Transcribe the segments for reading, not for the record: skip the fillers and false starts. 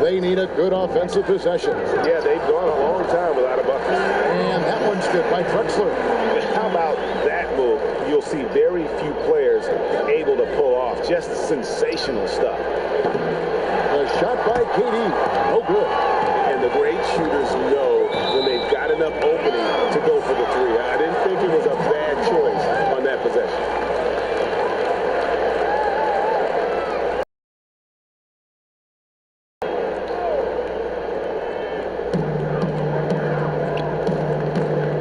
They need a good offensive possession. Yeah, they've gone a long time without a bucket. And that one's good by Drexler. How about that move? You'll see very few players able to pull off just sensational stuff. The shot by KD. No good. And the great shooters know when they've got enough opening to go for the three. I didn't think it was a bad choice on that possession.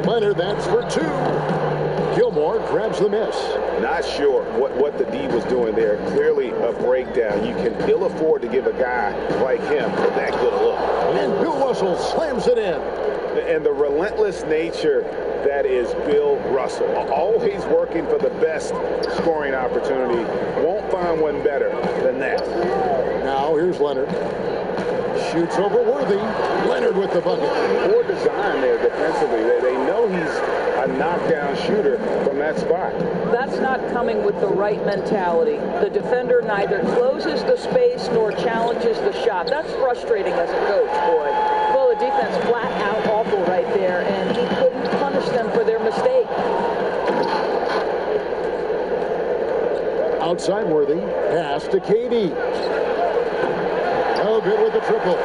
Leonard, that's for two. Gilmore grabs the miss. Not sure what the D was doing there. Clearly a breakdown. You can ill afford to give a guy like him that good a look. And Bill Russell slams it in. And the relentless nature that is Bill Russell. Always working for the best scoring opportunity. Won't find one better than that. Now here's Leonard. Shoots over Worthy. Leonard with the bucket. Poor design there defensively. They know he's a knockdown shooter from that spot. That's not coming with the right mentality. The defender neither closes the space nor challenges the shot. That's frustrating as a coach, boy. Well, the defense flat out awful right there, and he couldn't punish them for their mistake. Outside Worthy. Pass to KD. No good with the triple.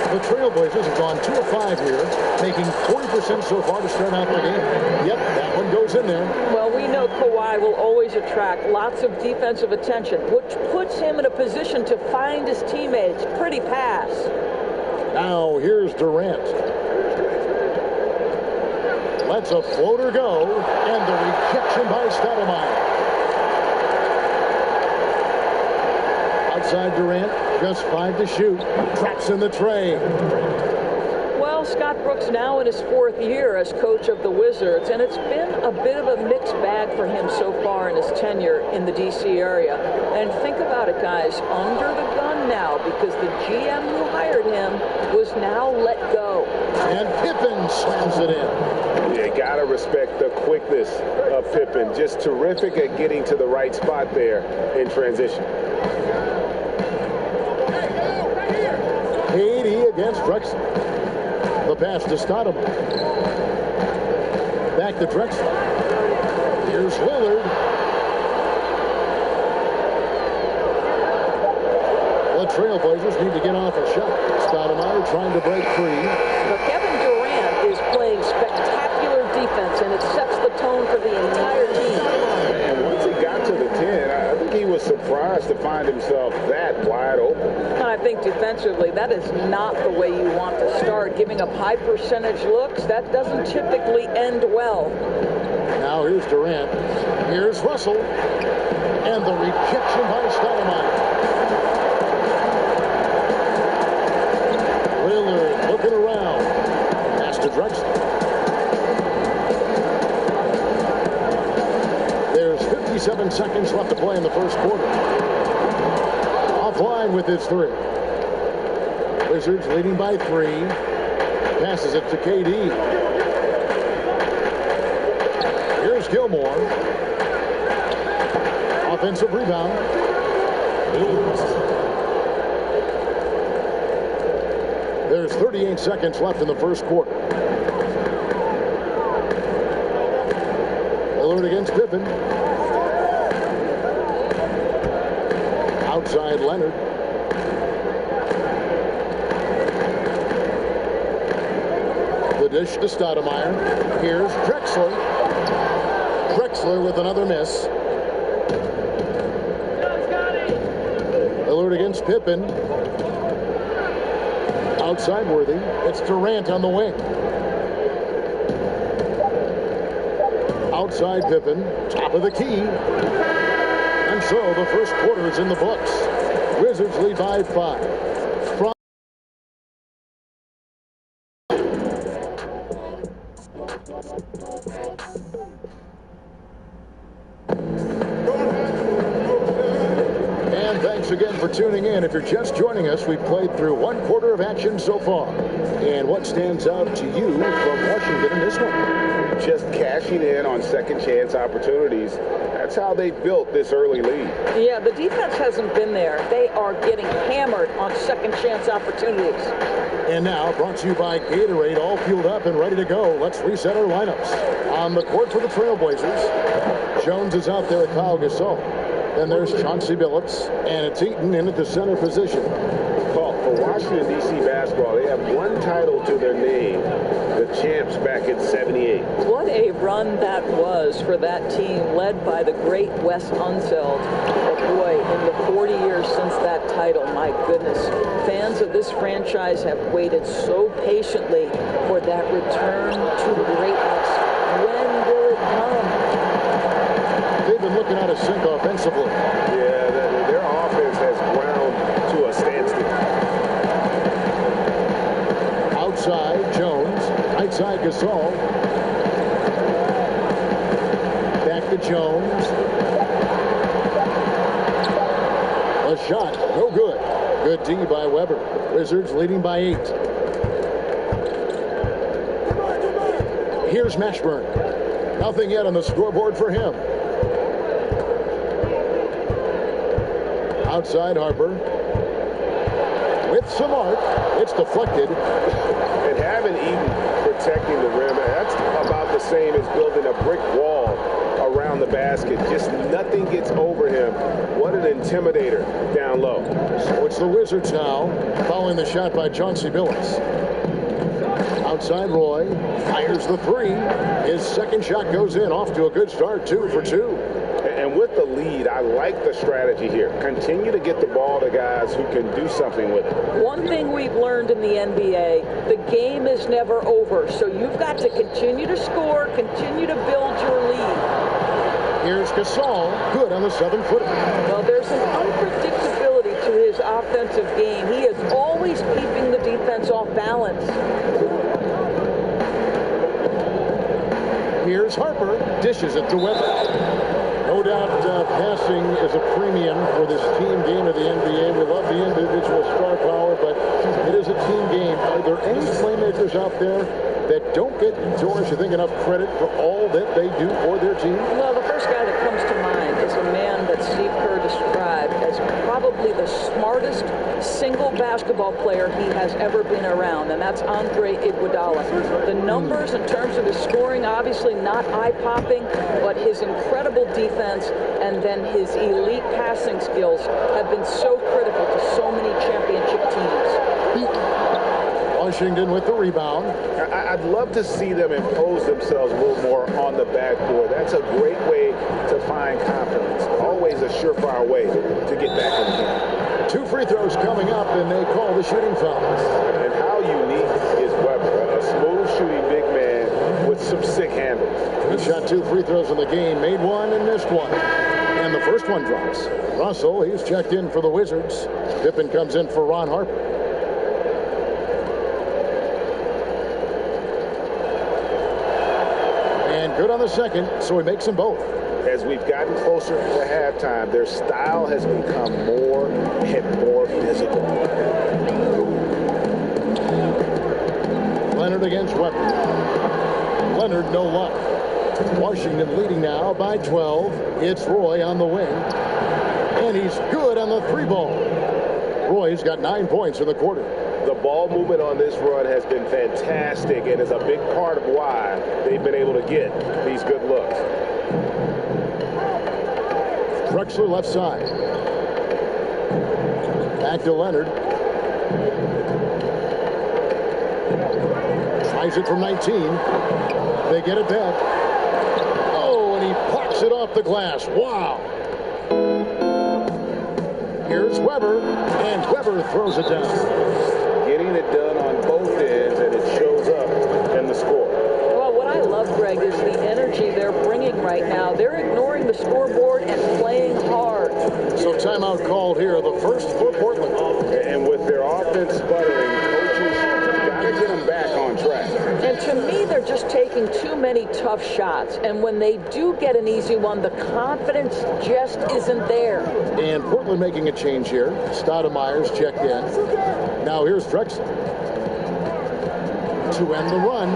The Trailblazers have gone 2 of 5 here, making 40% so far to start out the game. Yep, that one goes in there. Well, we know Kawhi will always attract lots of defensive attention, which puts him in a position to find his teammates. Pretty pass. Now here's Durant. Lets a floater go, and the rejection by Stoudemire. Outside Durant, just 5 to shoot. Traps in the tray. Well, Scott Brooks now in his 4th year as coach of the Wizards, and it's been a bit of a mixed bag for him so far in his tenure in the D.C. area. And think about it, guys, under the gun now because the GM who hired him was now let go. And Pippen slams it in. You gotta respect the quickness of Pippen. Just terrific at getting to the right spot there in transition. KD against Drexler. The pass to Stoudemire. Back to Drexler. Here's Lillard. The Trailblazers need to get off a shot. Stoudemire trying to break free. But Kevin Durant is playing spectacular defense, and it sets the tone for the entire team. And once he got to the 10, I think he was surprised to find himself that wide open. And I think defensively, that is not the way you want to start. Giving up high percentage looks, that doesn't typically end well. Now here's Durant. Here's Russell. And the rejection by Stoudemire. Lillard looking around. Pass to Drexler. There's 57 seconds left to play in the first quarter. Offline with his 3. Wizards leading by 3. Passes it to KD. Here's Gilmore. Offensive rebound. There's 38 seconds left in the first quarter. Lillard against Pippen. Outside Leonard. The dish to Stoudemire. Here's Drexler. Drexler with another miss. Lillard against Pippen. Outside Worthy. It's Durant on the wing. Outside Pippen. Top of the key. And so the first quarter is in the books. Wizards lead by 5. From and thanks again for tuning in. If you're just joining us, we've played through 1 quarter of action so far. And what stands out to you from Washington in this one? just cashing in on second chance opportunities. That's how they built this early lead. Yeah, the defense hasn't been there. They are getting hammered on second chance opportunities. And now, brought to you by Gatorade, all fueled up and ready to go. Let's reset our lineups. On the court for the Trailblazers, Jones is out there with Kyle Gasol. Then there's Chauncey Billups, and it's Eaton in at the center position. For Washington, D.C. basketball, they have one title to their name, the champs back in '78. What a run that was for that team, led by the great Wes Unseld. But boy, in the 40 years since that title, my goodness, fans of this franchise have waited so patiently for that return to greatness. When will it come? They've been looking out of sync offensively. Yeah, their offense has ground to a standstill. Outside, Jones. Outside, Gasol. Back to Jones. A shot. No good. Good D by Weber. Wizards leading by 8. Here's Mashburn. Nothing yet on the scoreboard for him. Outside, Harper. With some arc. It's deflected. And having Eaton protecting the rim, that's about the same as building a brick wall around the basket. Just nothing gets over him. What an intimidator down low. So it's the Wizards now, following the shot by Chauncey Billups. Outside, Roy fires the 3. His second shot goes in, off to a good start, 2 for 2. And with the lead, I like the strategy here. Continue to get the ball to guys who can do something with it. One thing we've learned in the NBA, the game is never over. So you've got to continue to score, continue to build your lead. Here's Gasol, good on the 7-footer. Well, there's an unpredictability to his offensive game. He is always keeping the defense off balance. Here's Harper, dishes it to Weber. No doubt passing is a premium for this team game of the NBA. We love the individual star power, but it is a team game. Are there any playmakers out there that don't get George, you think, enough credit for all that they do for their team? Well, the first guy that comes to mind is a man that Steve Kerr described as probably the smartest single basketball player he has ever been around, and that's Andre Iguodala. The numbers in terms of his scoring, obviously not eye-popping, but his incredible defense and then his elite passing skills have been so critical to so many championship teams. Washington with the rebound. I'd love to see them impose themselves a little more on the backboard. That's a great way to find confidence. Always a surefire way to get back in the game. 2 free throws coming up, and they call the shooting foul. And how unique is Weber? A smooth shooting big man with some sick handles. He shot 2 free throws in the game, made 1 and missed 1. And the first one drops. Russell, he's checked in for the Wizards. Pippen comes in for Ron Harper. And good on the second, so he makes them both. As we've gotten closer to halftime, their style has become more and more physical. Leonard against Weber. Leonard, no luck. Washington leading now by 12. It's Roy on the wing. And he's good on the 3-ball. Roy's got 9 points in the quarter. The ball movement on this run has been fantastic and is a big part of why they've been able to get these good looks. Drexler left side. Back to Leonard. Tries it from 19. They get it back. Oh, and he pops it off the glass. Wow. Here's Weber, and Weber throws it down. Getting it done on both ends, and it shows up in the score. Well, what I love, Greg, is the energy they're bringing right now. They're ignoring the scoreboard and playing hard. So timeout called here, the first for Portland. And with their offense sputtering, coaches got to get them back on track. And to me, they're just taking too many tough shots. And when they do get an easy one, the confidence just isn't there. And Portland making a change here. Stoudemire's checked in. Now here's Drexler to end the run.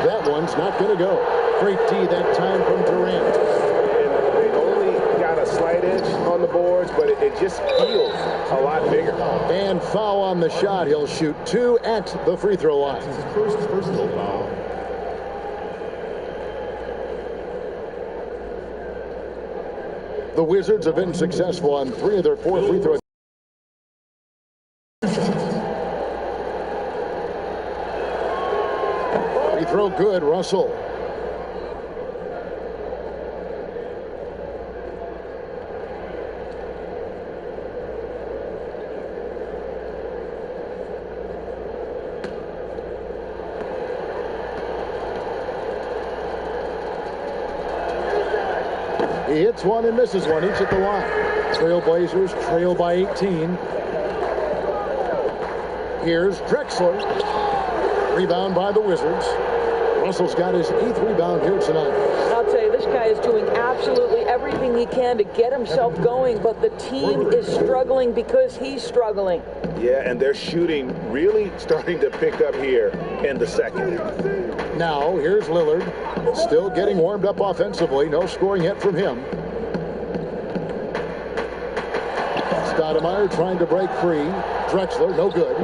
That one's not going to go. Great D that time from Durant. And they only got a slight edge on the boards, but it just feels a lot bigger. And foul on the shot. He'll shoot 2 at the free throw line. First personal foul. The Wizards have been successful on 3 of their 4 free throws. Free throw good, Russell. He hits one and misses one, each at the line. Trailblazers trail by 18. Here's Drexler. Rebound by the Wizards. Russell's got his 8th rebound here tonight. I'll tell you, this guy is doing absolutely everything he can to get himself going, but the team is struggling because he's struggling. Yeah, and they're shooting really starting to pick up here in the second. Now, here's Lillard. Still getting warmed up offensively. No scoring yet from him. Stoudemire trying to break free. Drexler, no good.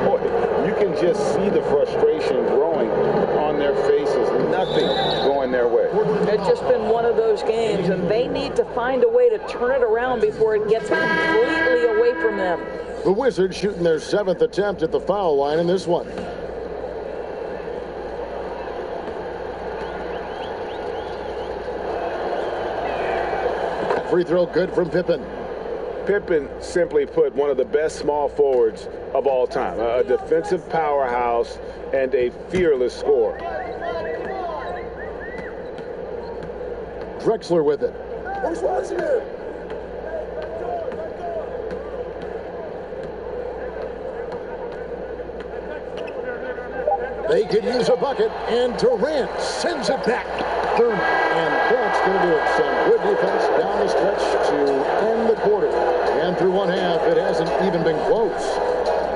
Boy, you can just see the frustration growing on their faces. Nothing going their way. It's just been one of those games, and they need to find a way to turn it around before it gets completely away from them. The Wizards shooting their 7th attempt at the foul line in this one. Free throw good from Pippen. Pippen, simply put, one of the best small forwards of all time. A defensive powerhouse and a fearless scorer. Drexler with it. They could use a bucket, and Durant sends it back. Thurman, and that's going to do it. Some good defense down the stretch to end the quarter. And through one half, it hasn't even been close.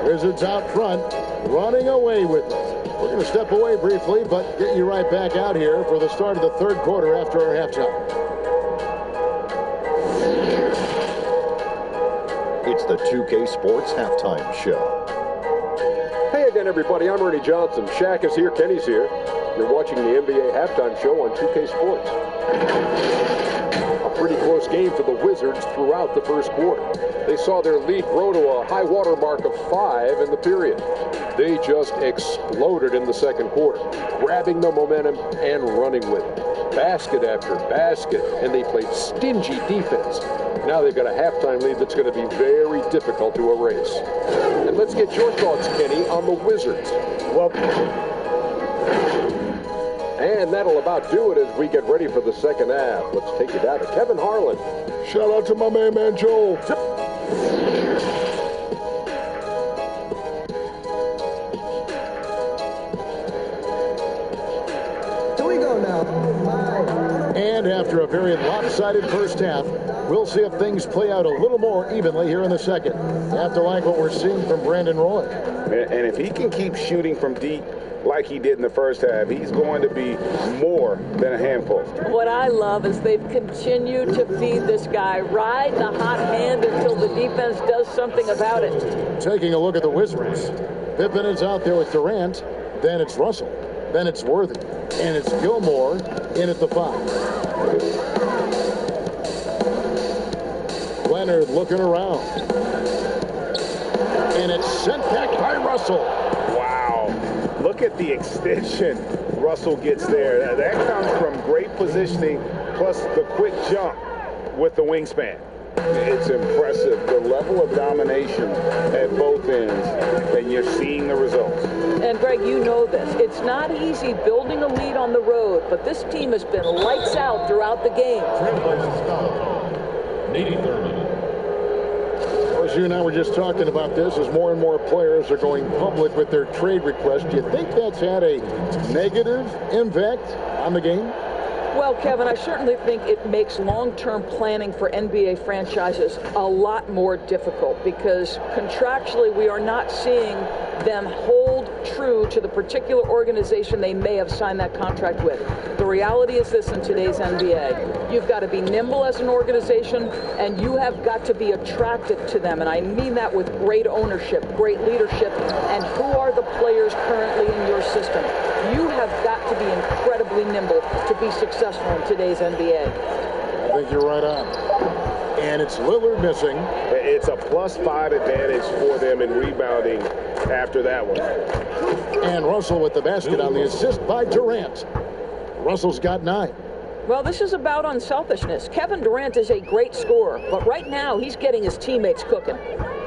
Wizards out front, running away with it. We're going to step away briefly, but get you right back out here for the start of the third quarter after our halftime. It's the 2K Sports Halftime Show. Hey again, everybody. I'm Ernie Johnson. Shaq is here. Kenny's here. You're watching the NBA Halftime Show on 2K Sports. A pretty close game for the Wizards throughout the first quarter. They saw their lead grow to a high water mark of 5 in the period. They just exploded in the second quarter, grabbing the momentum and running with it. Basket after basket, and they played stingy defense. Now they've got a halftime lead that's going to be very difficult to erase. And let's get your thoughts, Kenny, on the Wizards. Well, and that'll about do it as we get ready for the second half. Let's take you down to Kevin Harlan. Shout out to my main man, Joel. Here we go now. And after a very lopsided first half, we'll see if things play out a little more evenly here in the second. You have to like what we're seeing from Brandon Roy. and if he can keep shooting from deep like he did in the first half, he's going to be more than a handful. What I love is they've continued to feed this guy, ride the hot hand until the defense does something about it. Taking a look at the Wizards. Pippen is out there with Durant. Then it's Russell. Then it's Worthy. And it's Gilmore in at the 5. Leonard looking around. And it's sent back by Russell. Wow. Look at the extension Russell gets there. That comes from great positioning, plus the quick jump with the wingspan. It's impressive, the level of domination at both ends, and you're seeing the results. And Greg, you know this. It's not easy building a lead on the road, but this team has been lights out throughout the game. As you and I were just talking about this, as more and more players are going public with their trade requests, do you think that's had a negative impact on the game? Well, Kevin, I certainly think it makes long-term planning for NBA franchises a lot more difficult because contractually we are not seeing then hold true to the particular organization they may have signed that contract with. The reality is this in today's NBA. You've got to be nimble as an organization, and you have got to be attractive to them. And I mean that with great ownership, great leadership, and who are the players currently in your system. You have got to be incredibly nimble to be successful in today's NBA. I think you're right on. And it's Lillard missing. It's a +5 advantage for them in rebounding after that one. And Russell with the basket on the assist by Durant. Russell's got 9. Well, this is about unselfishness. Kevin Durant is a great scorer, but right now he's getting his teammates cooking.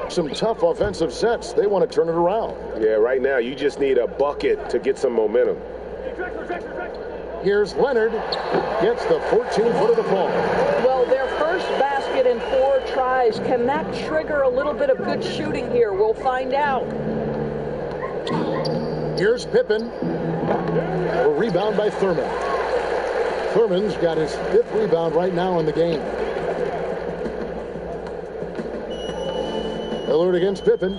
Some tough offensive sets. They want to turn it around. Yeah, right now you just need a bucket to get some momentum. Here's Leonard. Gets the 14-foot of the ball. Well, their first basket in 4 tries. Can that trigger a little bit of good shooting here? We'll find out. Here's Pippen. A rebound by Thurman. Thurman's got his 5th rebound right now in the game. Lillard against Pippen.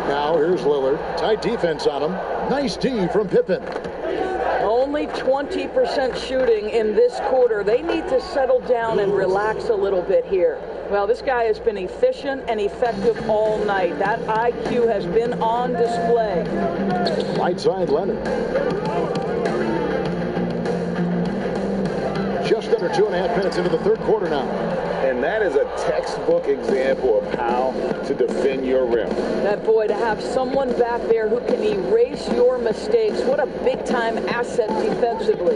Now here's Lillard. Tight defense on him. Nice D from Pippen. Only 20% shooting in this quarter. They need to settle down and relax a little bit here. Well, this guy has been efficient and effective all night. That IQ has been on display. Right side Leonard. Just under 2.5 minutes into the 3rd quarter now. And that is a textbook example of how to defend your rim. That boy, to have someone back there who can erase your mistakes, what a big-time asset defensively.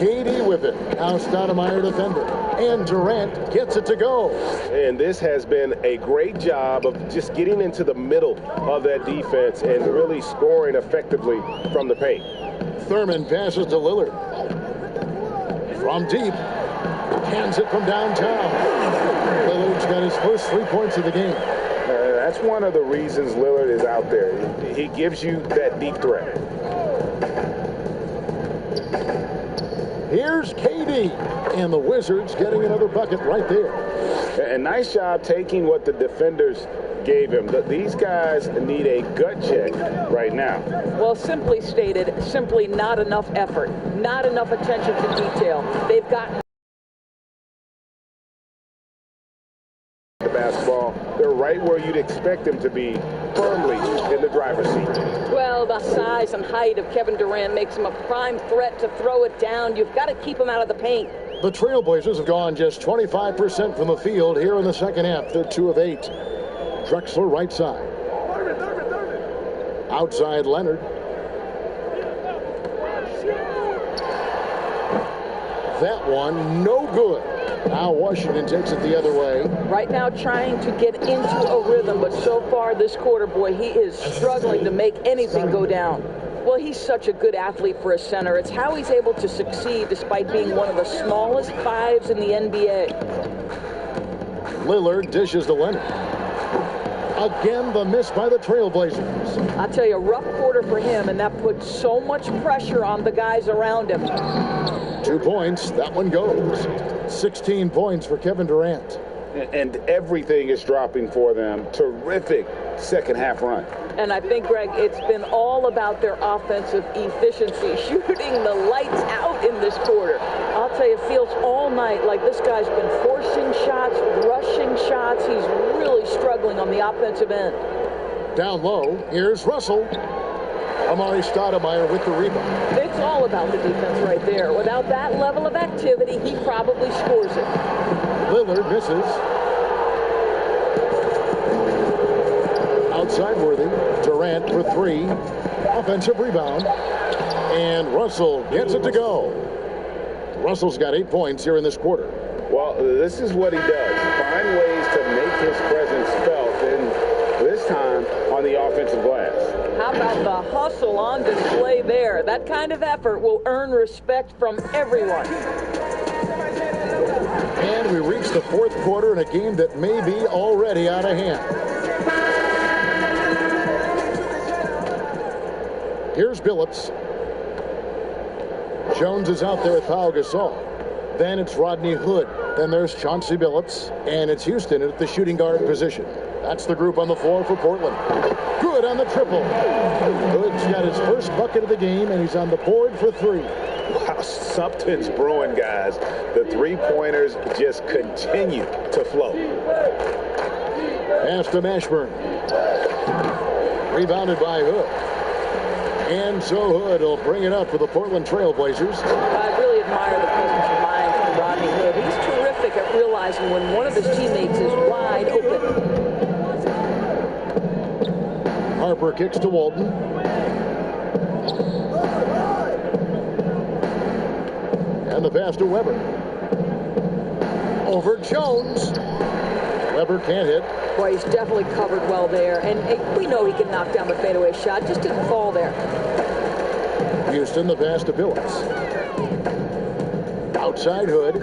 KD with it. Now Stoudemire defender. And Durant gets it to go. And this has been a great job of just getting into the middle of that defense and really scoring effectively from the paint. Thurman passes to Lillard. From deep. Hands it from downtown. Lillard's got his first 3 points of the game. That's one of the reasons Lillard is out there. He gives you that deep threat. Here's KD. And the Wizards getting another bucket right there. And nice job taking what the defenders gave him. These guys need a gut check right now. Well, simply stated, simply not enough effort, not enough attention to detail. They've got the basketball. They're right where you'd expect them to be, firmly in the driver's seat. Well, the size and height of Kevin Durant makes him a prime threat to throw it down. You've got to keep him out of the paint. The Trailblazers have gone just 25% from the field here in the second half. They're 2 of 8. Drexler right side. Outside Leonard. That one no good. Now Washington takes it the other way. Right now trying to get into a rhythm, but so far this quarter, boy, he is struggling to make anything go down. Well, he's such a good athlete for a center. It's how he's able to succeed despite being one of the smallest 5s in the NBA. Lillard dishes to Leonard. Again, the miss by the Trailblazers. I'll tell you, a rough quarter for him, and that puts so much pressure on the guys around him. 2 points. That one goes. 16 points for Kevin Durant. And everything is dropping for them. Terrific second half run. And I think, Greg, it's been all about their offensive efficiency, shooting the lights out in this quarter. I'll tell you, it feels all night like this guy's been forcing shots, rushing shots. He's really struggling on the offensive end. Down low, here's Russell. Amari Stoudemire with the rebound. It's all about the defense right there. Without that level of activity, he probably scores it. Lillard misses. Outside Worthy. Durant for 3. Offensive rebound. And Russell gets it to go. Russell's got 8 points here in this quarter. Well, this is what he does. Find ways to make his presence felt, and this time on the offensive glass. How about the hustle on display there? That kind of effort will earn respect from everyone. And we reach the 4th quarter in a game that may be already out of hand. Here's Billups. Jones is out there with Pau Gasol. Then it's Rodney Hood. Then there's Chauncey Billups, and it's Houston at the shooting guard position. That's the group on the floor for Portland. Good on the triple. Good's got his first bucket of the game, and he's on the board for 3. Wow, something's brewing, guys. The three-pointers just continue to flow. Pass to Mashburn. Rebounded by Hood. And so Hood will bring it up for the Portland Trail Blazers. I really admire the presence of mind from Rodney Hood. He's terrific at realizing when one of his teammates is wide open. Harper kicks to Walton. And the pass to Weber. Over Jones. Weber can't hit. Boy, he's definitely covered well there. And we know he can knock down the fadeaway shot. Just didn't fall there. Houston, the pass to Billups. Outside Hood.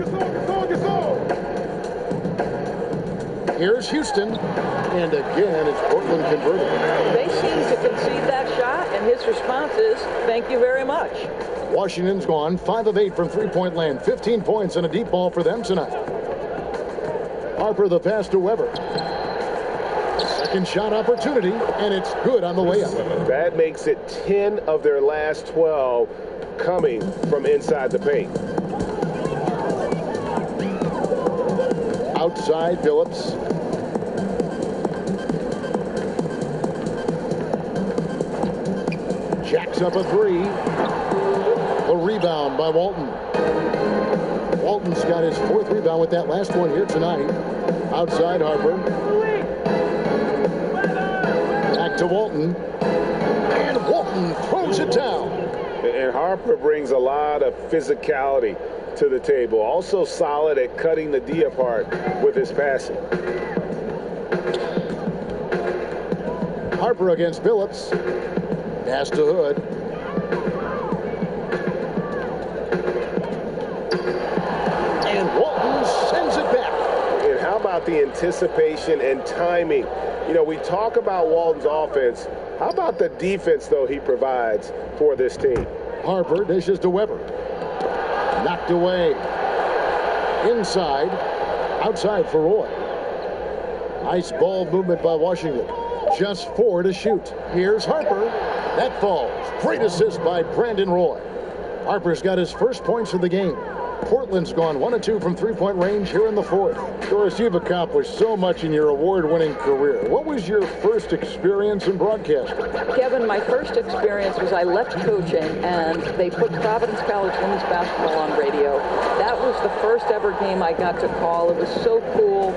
Here's Houston. And again, it's Portland converting. They seem to concede that shot, and his response is, thank you very much. Washington's gone 5 of 8 from three-point land. 15 points and a deep ball for them tonight. Harper, the pass to Weber. Second shot opportunity, and it's good on the way up. That makes it 10 of their last 12 coming from inside the paint. Outside Billups. Jacks up a 3. The rebound by Walton. Walton's got his 4th rebound with that last one here tonight. Outside Harper. Back to Walton. And Walton throws it down. And Harper brings a lot of physicality to the table. Also solid at cutting the D apart with his passing. Harper against Billups. Pass to Hood. And Walton sends it back. And how about the anticipation and timing? You know, we talk about Walton's offense. How about the defense, though, he provides for this team? Harper dishes to Weber. Knocked away. Inside. Outside for Roy. Nice ball movement by Washington. Just 4 to shoot. Here's Harper. That falls. Great assist by Brandon Roy. Harper's got his first points of the game. Portland's gone 1 of 2 from three-point range here in the 4th. Doris, you've accomplished so much in your award-winning career. What was your first experience in broadcasting? Kevin, my first experience was I left coaching, and they put Providence College women's basketball on radio. That was the first ever game I got to call. It was so cool.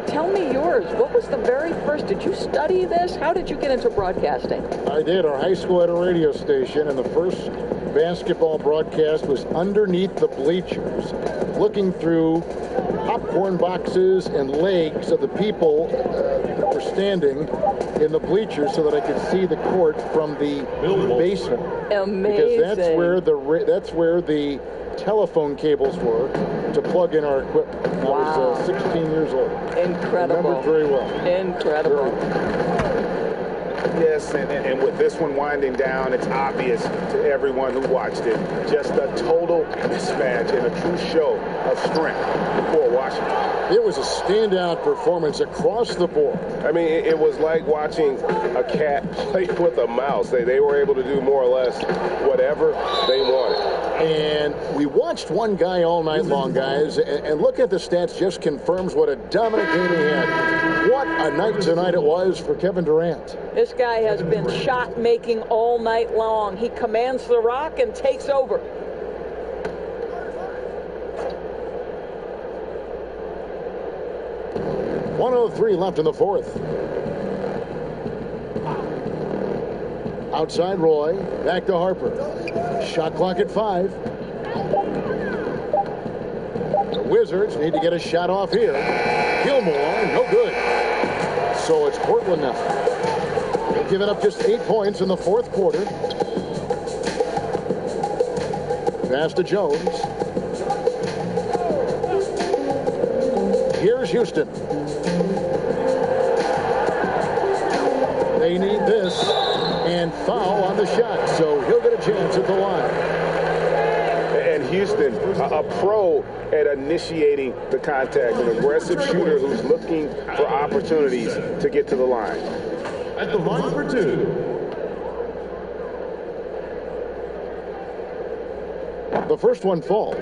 Tell me yours. What was the very first? Did you study this? How did you get into broadcasting? I did. Our high school had a radio station, and the first basketball broadcast was underneath the bleachers, looking through popcorn boxes and legs of the people that were standing in the bleachers so that I could see the court from the basement. Amazing. Because that's where the telephone cables were to plug in our equipment. I was 16 years old. Incredible. Remembered very well. Incredible. Yes, and with this one winding down, it's obvious to everyone who watched it. Just a total mismatch and a true show of strength for Washington. It was a standout performance across the board. I mean, it was like watching a cat play with a mouse. They were able to do more or less whatever they wanted. And we watched one guy all night long, guys, and look at the stats, just confirms what a dominant game he had. What a night tonight it was for Kevin Durant. This guy has been shot making all night long. He commands the rock and takes over. .103 left in the 4th. Outside Roy, back to Harper. Shot clock at 5. The Wizards need to get a shot off here. Gilmore, no good. So it's Portland now. They've given up just 8 points in the 4th quarter. Pass to Jones. Here's Houston. They need this. And foul on the shot, so he'll get a chance at the line. And Houston, a pro at initiating the contact, an aggressive shooter who's looking for opportunities to get to the line. At the line for two. The first one falls.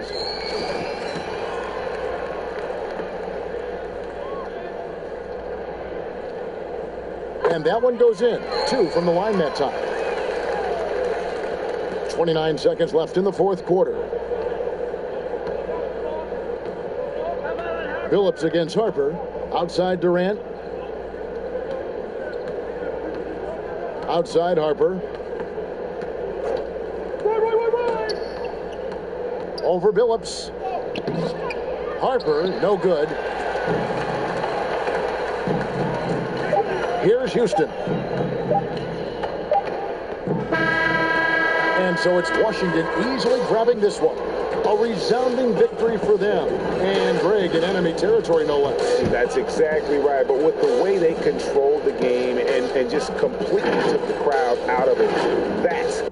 And that one goes in. 2 from the line that time. 29 seconds left in the fourth quarter. Billups against Harper. Outside Durant. Outside Harper. Over Billups. Harper, no good. Here's Houston. And so it's Washington easily grabbing this one. A resounding victory for them. And Greg in enemy territory, no less. That's exactly right. But with the way they controlled the game and just completely took the crowd out of it, that's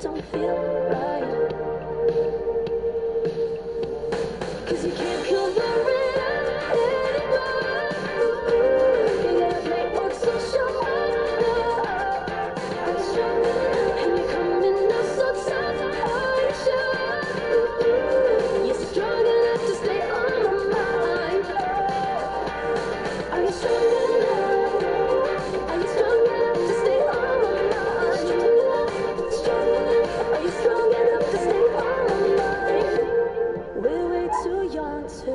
don't feel right, 'cause you can't cover it up anymore. You gotta make work so sharp. I'm strong and you're coming up so tough. Are you sure? You're strong enough to stay on my mind. Are you strong enough? Are you strong enough to stay on my mind? Are you strong enough to stay on my mind? We're way too young to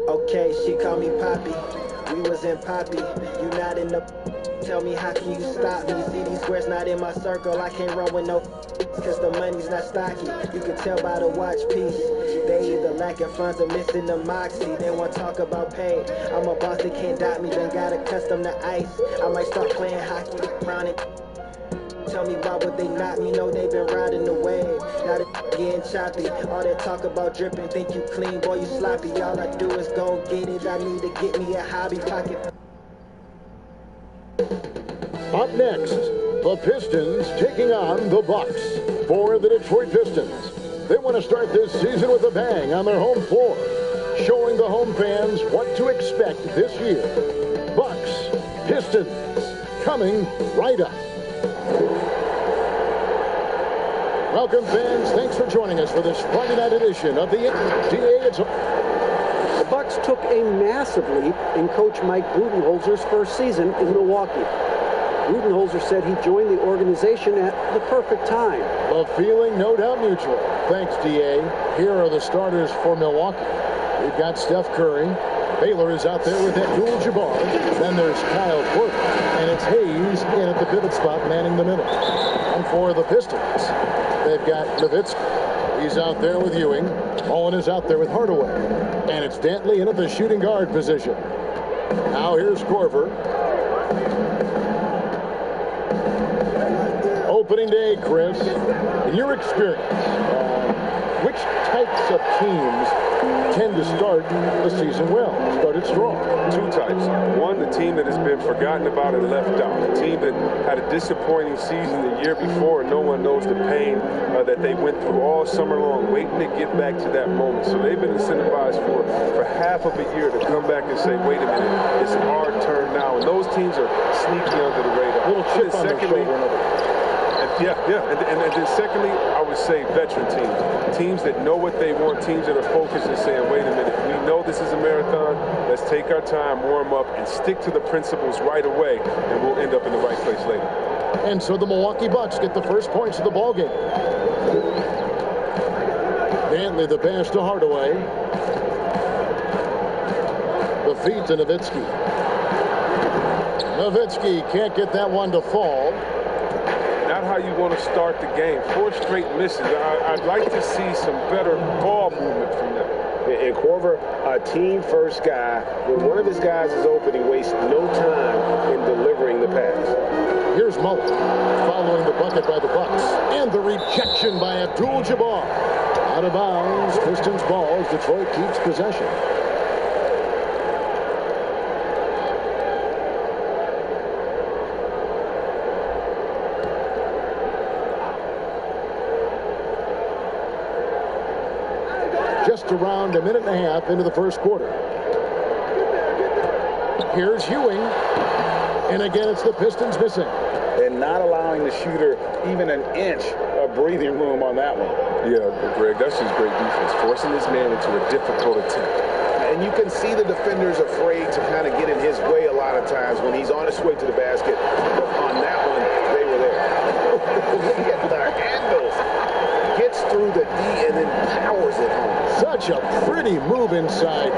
Okay, she called me Poppy. We was in Poppy. You not in the. Tell me how can you stop me? See these squares not in my circle. I can't run with no. Cause the money's not stocky. You can tell by the watch piece. They either lacking funds or missing the moxie. They want talk about pay. I'm a boss, they can't dot me. Then got accustomed to ice. I might start playing hockey around it. Tell me why would they not me? Know they've been riding the wave. Now they getting choppy. All that talk about dripping, think you clean, boy, you sloppy. All I do is go get it. I need to get me a hobby pocket. Up next, the Pistons taking on the Bucks. For the Detroit Pistons, they want to start this season with a bang on their home floor, showing the home fans what to expect this year. Bucks, Pistons, coming right up. Welcome, fans. Thanks for joining us for this Friday night edition of the NBA. The Bucks took a massive leap in Coach Mike Budenholzer's first season in Milwaukee. Budenholzer said he joined the organization at the perfect time. The feeling no doubt mutual. Thanks, DA. Here are the starters for Milwaukee. We've got Steph Curry. Baylor is out there with Abdul-Jabbar. Then there's Kyle Korver. And it's Hayes in at the pivot spot manning the middle. And for the Pistons, they've got Nowitzki. He's out there with Ewing. Mullen is out there with Hardaway. And it's Dantley in at the shooting guard position. Now here's Korver. Opening day, Chris. In your experience, which types of teams tend to start the season well, started strong? Two types. One, the team that has been forgotten about and left out. The team that had a disappointing season the year before, and no one knows the pain that they went through all summer long, waiting to get back to that moment. So they've been incentivized for half of a year to come back and say, wait a minute, it's our turn now. And those teams are sneaky under the radar. A little chip on their shoulder. Yeah. And then secondly, I would say veteran teams. Teams that know what they want, teams that are focused and saying, wait a minute, we know this is a marathon. Let's take our time, warm up, and stick to the principles right away, and we'll end up in the right place later. And so the Milwaukee Bucks get the first points of the ballgame. Dantley, the pass to Hardaway. The feed to Nowitzki. Nowitzki can't get that one to fall. Not how you want to start the game. 4 straight misses. I'd like to see some better ball movement from them. And Korver, a team-first guy. When one of his guys is open, he wastes no time in delivering the pass. Here's Mullen following the bucket by the Bucks. And the rejection by Abdul-Jabbar. Out of bounds. Pistons ball as Detroit keeps possession. Just around a minute and a half into the first quarter. Here's Ewing. And again, it's the Pistons missing. And not allowing the shooter even an inch of breathing room on that one. Yeah, Greg, that's just great defense. Forcing this man into a difficult attempt. And you can see the defenders afraid to kind of get in his way a lot of times when he's on his way to the basket. But on that one, they were there. Look at their handles. Gets through the D and then powers it home. Such a pretty move inside.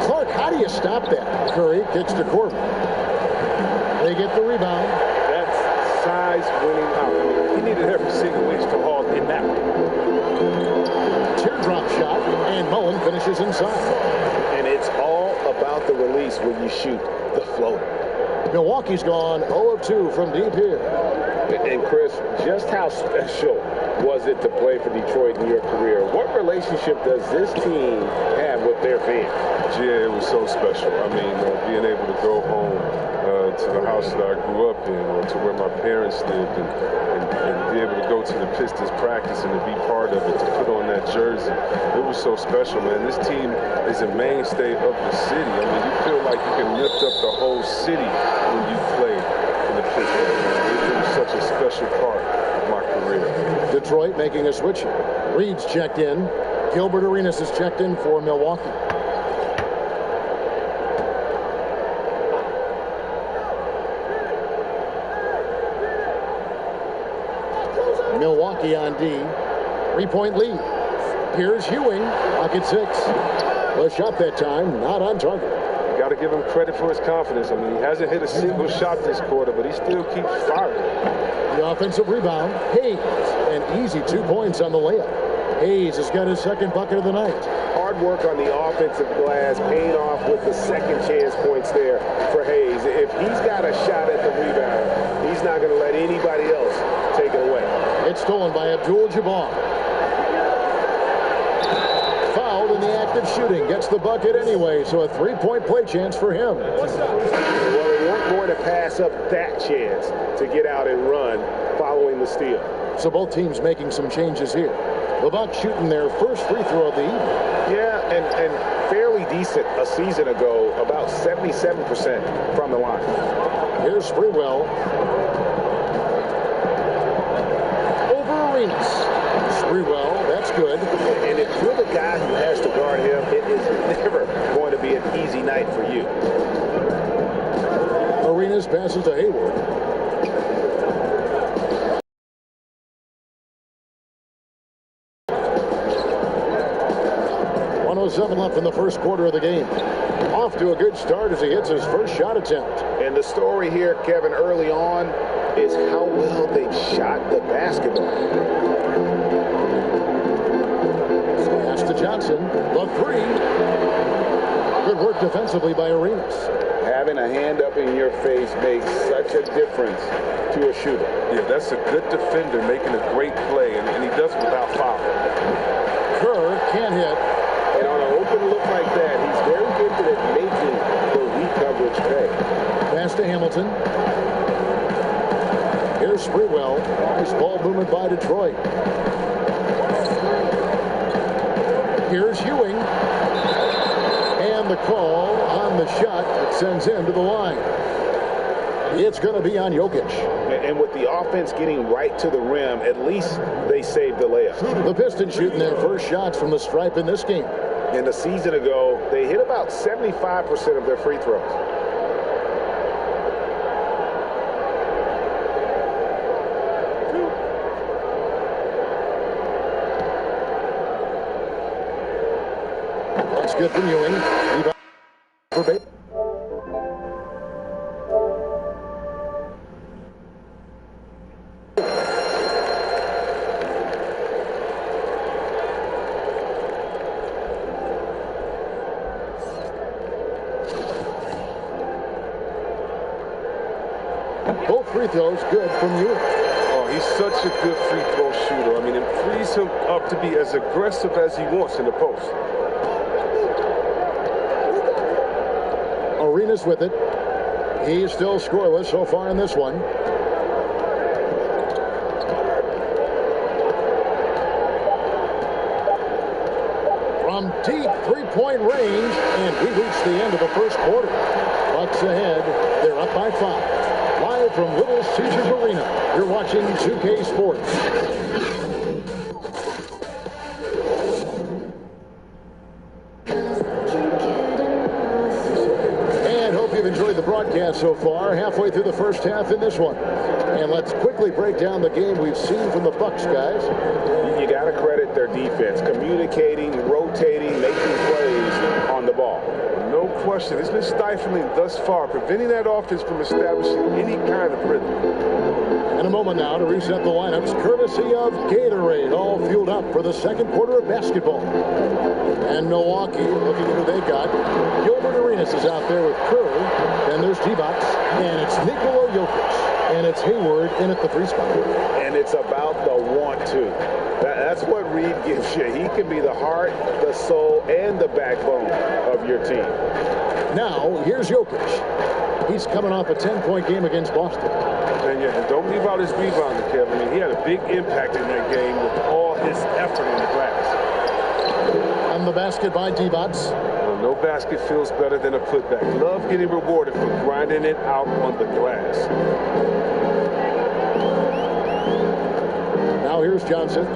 Clark, how do you stop that? Curry kicks to Korver. They get the rebound. That's size winning out. He needed every single inch to haul in that one. Teardrop shot, and Mullen finishes inside. And it's all about the release when you shoot the floater. Milwaukee's gone 0 of 2 from deep here. And Chris, just how special was it to play for Detroit in your career? What relationship does this team have with their fans? Yeah, it was so special. I mean, being able to go home to the house that I grew up in, or to where my parents lived, and be able to go to the Pistons practice and to be part of it, to put on that jersey. It was so special, man. This team is a mainstay of the city. I mean, you feel like you can lift up the whole city when you play in the Pistons. It was such a special part of my career. Detroit making a switch here. Reed's checked in. Gilbert Arenas is checked in for Milwaukee. Milwaukee on D. 3-point lead. Here's Ewing. Pocket 6. The shot that time, not on target. You got to give him credit for his confidence. I mean, he hasn't hit a single shot this quarter, but he still keeps firing. The offensive rebound. Hayes. An easy 2 points on the layup. Hayes has got his second bucket of the night. Hard work on the offensive glass, paying off with the second chance points there for Hayes. If he's got a shot at the rebound, he's not going to let anybody else take it away. It's stolen by Abdul-Jabbar. Fouled in the act of shooting. Gets the bucket anyway, so a 3-point play chance for him. Well, they weren't going to pass up that chance to get out and run following the steal. So both teams making some changes here. The Bucks shooting their first free throw of the evening. Yeah, and fairly decent a season ago, about 77% from the line. Here's Sprewell. Over Arenas. Sprewell, that's good. And if you're the guy who has to guard him, it is never going to be an easy night for you. Arenas passes to Hayward. Left in the first quarter of the game. Off to a good start as he hits his first shot attempt. And the story here, Kevin, early on is how well they shot the basketball. Pass to Johnson. The 3. Good work defensively by Arenas. Having a hand up in your face makes such a difference to a shooter. Yeah, that's a good defender making a great play, and he does it without foul. Kerr can't hit. And on an open look like that, he's very gifted at making the weak coverage pay. Pass to Hamilton. Here's Sprewell. Nice ball movement by Detroit. Here's Ewing. And the call on the shot that sends him to the line. It's going to be on Jokic. And with the offense getting right to the rim, at least they saved the layup. The Pistons shooting their first shots from the stripe in this game. And a season ago, they hit about 75% of their free throws. That's good from Ewing. Both free throws good from Ewing. Oh, he's such a good free throw shooter. I mean, it frees him up to be as aggressive as he wants in the post. Arenas with it. He's still scoreless so far in this one. From deep 3-point range, and we reached the end of the first quarter. Bucks ahead. They're up by 5. Live from Little Caesars Arena, you're watching 2K Sports. And hope you've enjoyed the broadcast so far. Halfway through the first half in this one. And let's quickly break down the game we've seen from the Bucks, guys. You got to credit their defense, communicating, rotating, making plays on the ball. No question. It's been stifling thus far, preventing that offense from establishing any kind of rhythm. In a moment now to reset the lineups, courtesy of Gatorade, all fueled up for the second quarter of basketball. And Milwaukee, looking at who they've got. Gilbert Arenas is out there with Kerr. Then there's D-Box, and it's Nikola Jokic. And it's Hayward in at the 3 spot. And it's about the want-to. That's what Reed gives you. He can be the heart, the soul, and the backbone of your team. Now, here's Jokic. He's coming off a 10-point game against Boston. And yeah, don't leave out his rebounding, Kevin. I mean, he had a big impact in that game with all his effort on the glass. On the basket by D-Bots. Well, no basket feels better than a putback. Love getting rewarded for grinding it out on the glass. Now here's Johnson.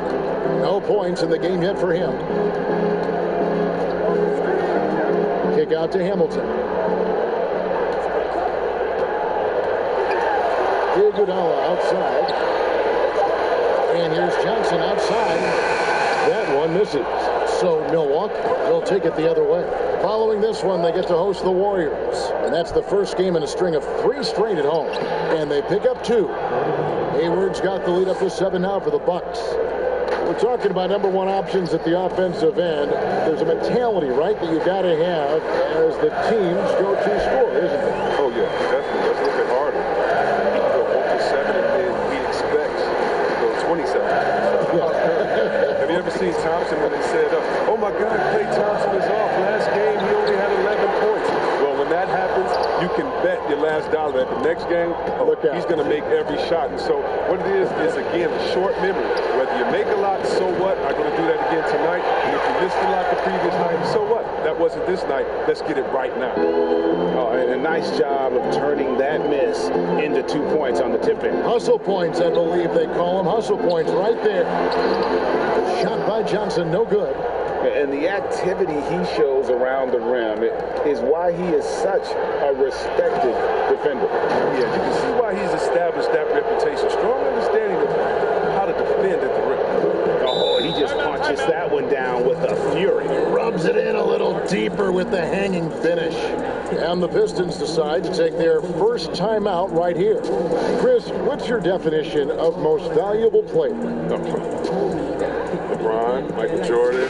No points in the game yet for him. Kick out to Hamilton. Iguodala outside. And here's Johnson outside. That one misses. So Milwaukee, they'll take it the other way. Following this one, they get to host the Warriors. And that's the first game in a string of 3 straight at home. And they pick up 2. Hayward's got the lead up to 7 now for the Bucks. We're talking about number 1 options at the offensive end. There's a mentality, right, that you got to have as the team's go-to scorer, isn't there? Oh, yeah, definitely. Let's look at Harden. He can go 1 for 7, and then he expects to go 27. Have you ever seen Thompson when they said, oh, my God, Klay Thompson is off. Last game, he only had 11 points. Well, when that happens, you can bet your last dollar that the next game, he's going to make every shot. And so what it is, again, a short memory. Whether you make a lot, so what? I'm going to do that again tonight. And if you missed a lot the previous night, so what? That wasn't this night. Let's get it right now. Oh, and a nice job of turning that miss into 2 points on the tip-in. Hustle points, I believe they call them. Hustle points right there. Shot by Johnson, no good. And the activity he shows around the rim is why he is such a respected defender. Yeah, you can see why he's established that reputation. Strong understanding of how to defend at the rim. Oh, he just punches that one down with a fury. Rubs it in a little deeper with the hanging finish. And the Pistons decide to take their first timeout right here. Chris, what's your definition of most valuable player? LeBron, Michael Jordan.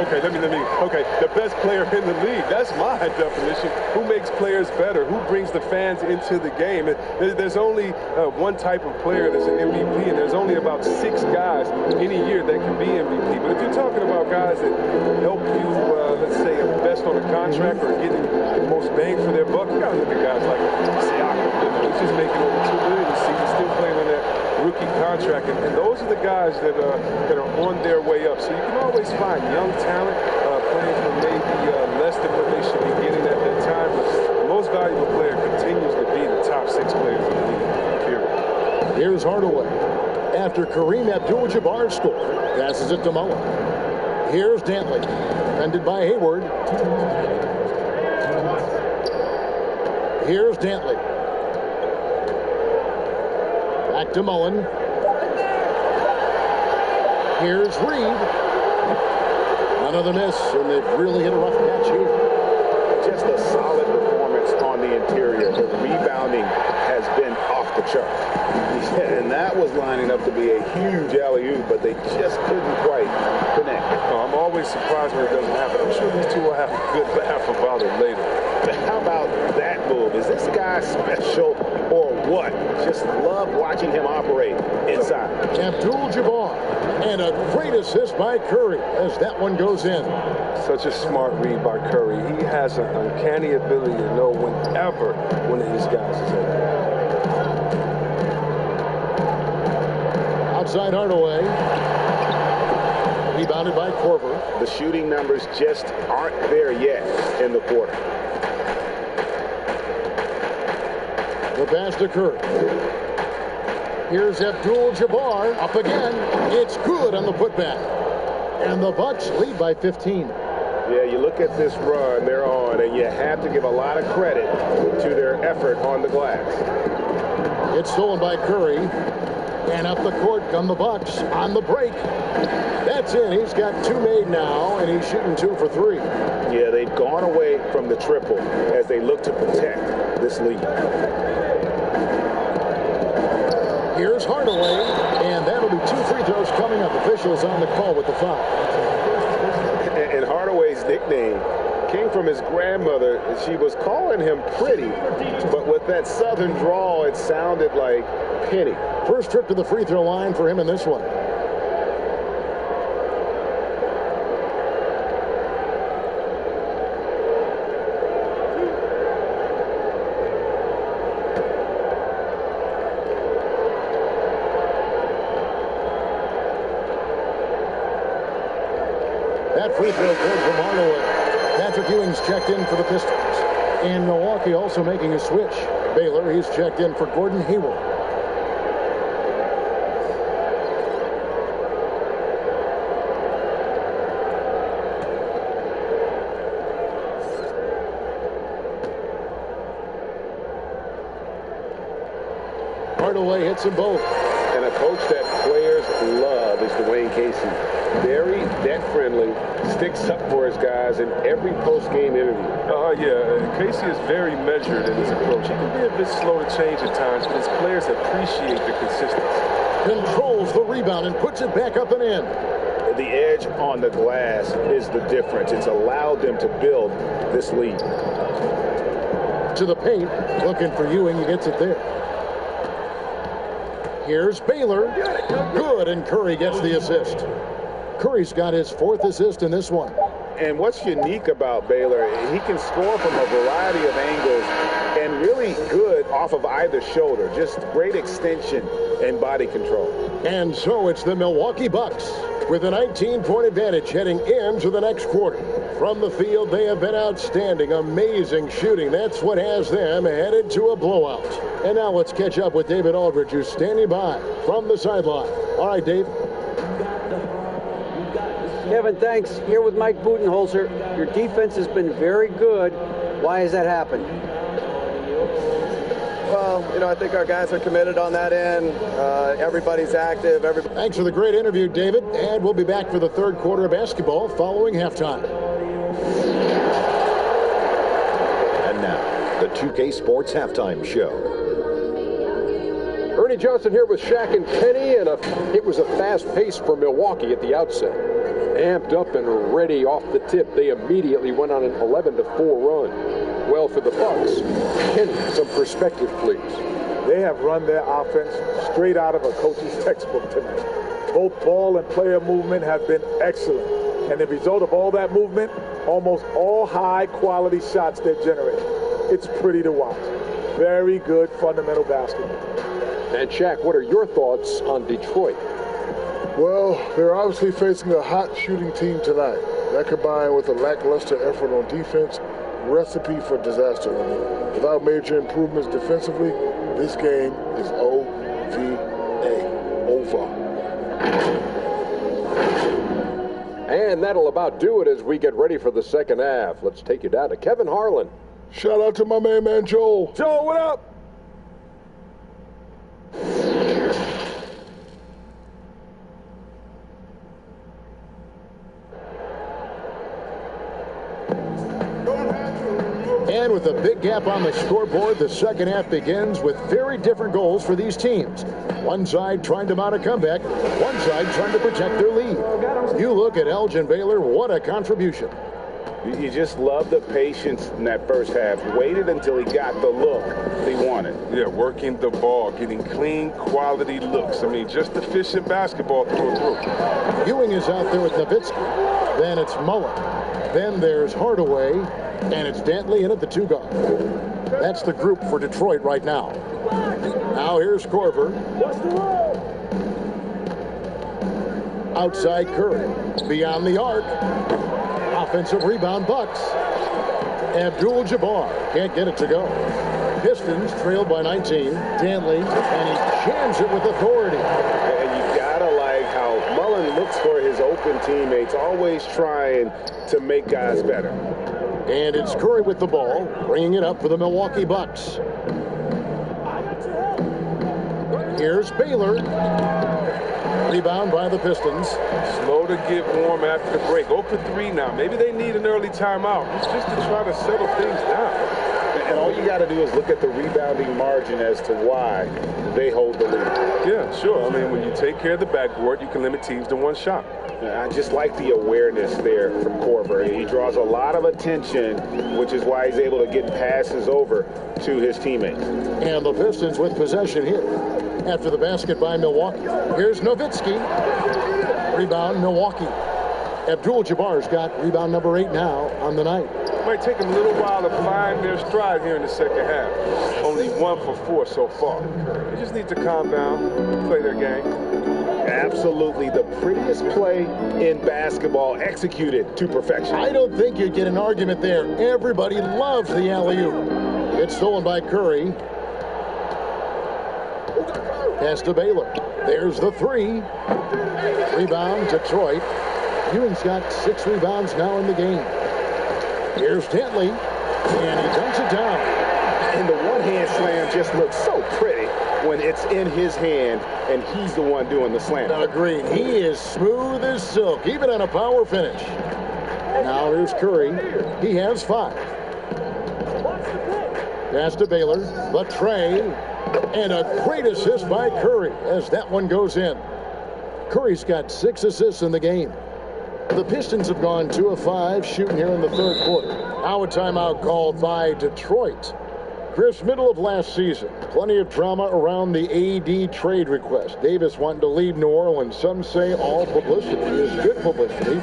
Okay, the best player in the league. That's my definition. Who makes players better? Who brings the fans into the game? There's only one type of player that's an MVP, and there's only about 6 guys any year that can be MVP. But if you're talking about guys that help you, let's say, invest on a contract or getting the most bang for their buck, you got to look at guys like Siakam. He's just making over $2 million this season, still playing on that rookie contract, and those are the guys that are on their way up. So you can always find young talent playing for maybe less than what they should be getting at that time, but the most valuable player continues to be the top 6 players in the league, period. Here's Hardaway. After Kareem Abdul-Jabbar scored, passes it to Mullen. Here's Dantley, defended by Hayward. Here's Dantley. Back to Mullen. Here's Reed. Another miss, and they've really hit a rough patch here. Just a solid performance on the interior. The rebounding has been off the chart. And that was lining up to be a huge alley-oop, but they just couldn't quite connect. I'm always surprised when it doesn't happen. I'm sure these two will have a good laugh about it later. But how about that move? Is this guy special or what? Just love watching him operate inside. Abdul-Jabbar, and a great assist by Curry as that one goes in. Such a smart read by Curry. He has an uncanny ability to know whenever one of his guys is open. Outside Hardaway. Rebounded by Korver. The shooting numbers just aren't there yet in the quarter. The pass to Curry. Here's Abdul-Jabbar up again. It's good on the putback. And the Bucks lead by 15. Yeah, you look at this run they're on, and you have to give a lot of credit to their effort on the glass. It's stolen by Curry. And up the court come the Bucks on the break. That's in. He's got 2 made now, and he's shooting 2 for 3. Yeah, they've gone away from the triple as they look to protect this lead. Here's Hardaway, and that'll be 2 free throws coming up. Officials on the call with the foul. And Hardaway's nickname came from his grandmother. She was calling him pretty, but with that southern drawl, it sounded like Penny. First trip to the free throw line for him in this one. That free throw good from Hardaway. Patrick Ewing's checked in for the Pistons. And Milwaukee also making a switch. Baylor, he's checked in for Gordon Hayward. Hardaway hits them both. And a coach that players love is Dwayne Casey. Very vet-friendly, sticks up for his guys in every post-game interview. Yeah, Casey is very measured in his approach. He can be a bit slow to change at times, but his players appreciate the consistency. Controls the rebound and puts it back up and in. The edge on the glass is the difference. It's allowed them to build this lead. To the paint, looking for Ewing. He gets it there. Here's Baylor. Good, and Curry gets the assist. Curry's got his 4th assist in this one. And what's unique about Baylor, he can score from a variety of angles and really good off of either shoulder. Just great extension and body control. And so it's the Milwaukee Bucks with a 19-point advantage heading into the next quarter. From the field, they have been outstanding, amazing shooting. That's what has them headed to a blowout. And now let's catch up with David Aldridge, who's standing by from the sideline. All right, Dave. Kevin, thanks. Here with Mike Budenholzer. Your defense has been very good. Why has that happened? Well, I think our guys are committed on that end. Everybody's active. Thanks for the great interview, David. And we'll be back for the third quarter of basketball following halftime. And now, the 2K Sports Halftime Show. Ernie Johnson here with Shaq and Kenny, and it was a fast pace for Milwaukee at the outset. Amped up and ready off the tip, they immediately went on an 11-4 run. Well, for the Bucks, Kenny, some perspective, please. They have run their offense straight out of a coach's textbook tonight. Both ball and player movement have been excellent. And the result of all that movement, almost all high-quality shots they're generating. It's pretty to watch. Very good fundamental basketball. And Shaq, what are your thoughts on Detroit? Well, they're obviously facing a hot shooting team tonight. That combined with a lackluster effort on defense, recipe for disaster. Without major improvements defensively, this game is OVA. Over. And that'll about do it as we get ready for the second half. Let's take you down to Kevin Harlan. Shout out to my main man, Joel. Joel, what up? And with a big gap on the scoreboard, the second half begins with very different goals for these teams. One side trying to mount a comeback, one side trying to protect their lead. You look at Elgin Baylor, what a contribution. You just love the patience in that first half. Waited until he got the look he wanted. Yeah, working the ball, getting clean, quality looks. I mean, just efficient basketball through and through. Ewing is out there with Nowitzki. Then it's Mullen. Then there's Hardaway. And it's Dantley in at the 2 guard. That's the group for Detroit right now. Now here's Korver. Outside Curry. Beyond the arc. Offensive rebound Bucks. Abdul-Jabbar can't get it to go. Pistons trailed by 19. Dantley, and he jams it with authority. And you gotta like how Mullen looks for his open teammates, always trying to make guys better. And it's Curry with the ball, bringing it up for the Milwaukee Bucks. Here's Baylor. Rebound by the Pistons. Slow to get warm after the break. 0 for 3 now. Maybe they need an early timeout. It's just to try to settle things down. And all you got to do is look at the rebounding margin as to why they hold the lead. Yeah, sure. I mean, when you take care of the backboard, you can limit teams to 1 shot. I just like the awareness there from Korver. He draws a lot of attention, which is why he's able to get passes over to his teammates. And the Pistons with possession here. After the basket by Milwaukee. Here's Nowitzki. Rebound, Milwaukee. Abdul-Jabbar's got rebound number 8 now on the night. It might take them a little while to find their stride here in the second half. Only 1 for 4 so far. They just need to calm down, play their game. Absolutely the prettiest play in basketball, executed to perfection. I don't think you'd get an argument there. Everybody loves the alley-oop. It's stolen by Curry. Pass to Baylor. There's the 3. Rebound, Detroit. Ewing's got 6 rebounds now in the game. Here's Dantley, and he dunks it down. And the one-hand slam just looks so pretty when it's in his hand and he's the one doing the slam. Agreed. He is smooth as silk, even on a power finish. Now here's Curry. He has 5. Pass to Baylor, the tray, and a great assist by Curry as that one goes in. Curry's got 6 assists in the game. The Pistons have gone 2 of 5 shooting here in the third quarter. Now a timeout called by Detroit. Chris, middle of last season, plenty of drama around the AD trade request. Davis wanting to leave New Orleans. Some say all publicity is good publicity.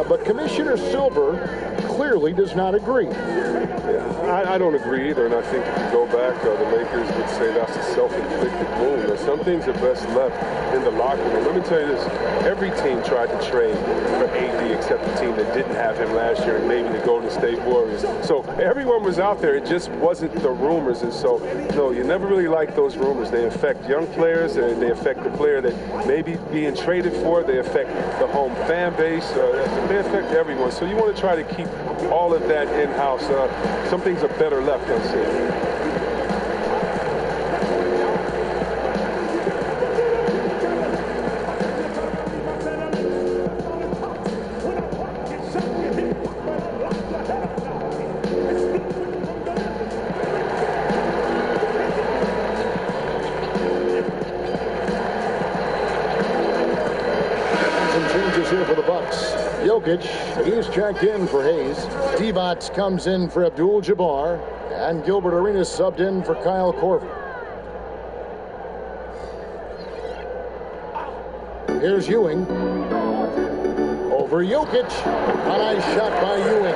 But Commissioner Silver clearly does not agree. I don't agree either, and I think if you go back, the Lakers would say that's a self-inflicted wound. Now, some things are best left in the locker room. Let me tell you this. Every team tried to trade for AD except the team that didn't have him last year and maybe the Golden State Warriors. So everyone was out there. It just wasn't the rumors. And so, no, you never really like those rumors. They affect young players, and they affect the player that may be being traded for. They affect the home fan base. They affect everyone. So you want to try to keep all of that in-house. Some things are better left unsaid. Here for the Bucks. Jokic, he's checked in for Hayes. Divac comes in for Abdul-Jabbar, and Gilbert Arenas subbed in for Kyle Korver. Here's Ewing. Over Jokic. A nice shot by Ewing.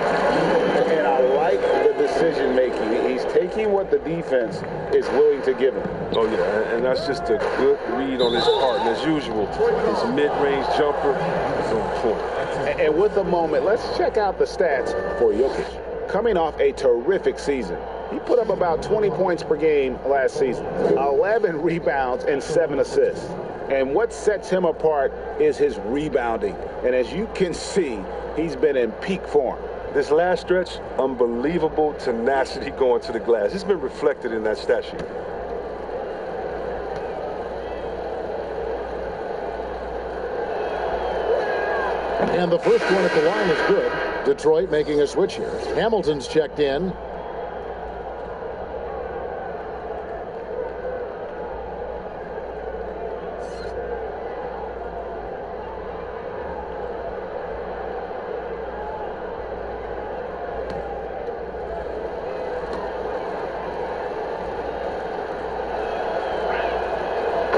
And I like the decision making. He's taking what the defense is willing to give him. Oh, yeah, and that's just a good read on his part. And as usual, his mid-range jumper is on point. And with the moment, let's check out the stats for Jokic. Coming off a terrific season, he put up about 20 points per game last season, 11 rebounds and 7 assists. And what sets him apart is his rebounding. And as you can see, he's been in peak form. This last stretch, unbelievable tenacity going to the glass. It's been reflected in that stat sheet. And the first one at the line is good. Detroit making a switch here. Hamilton's checked in.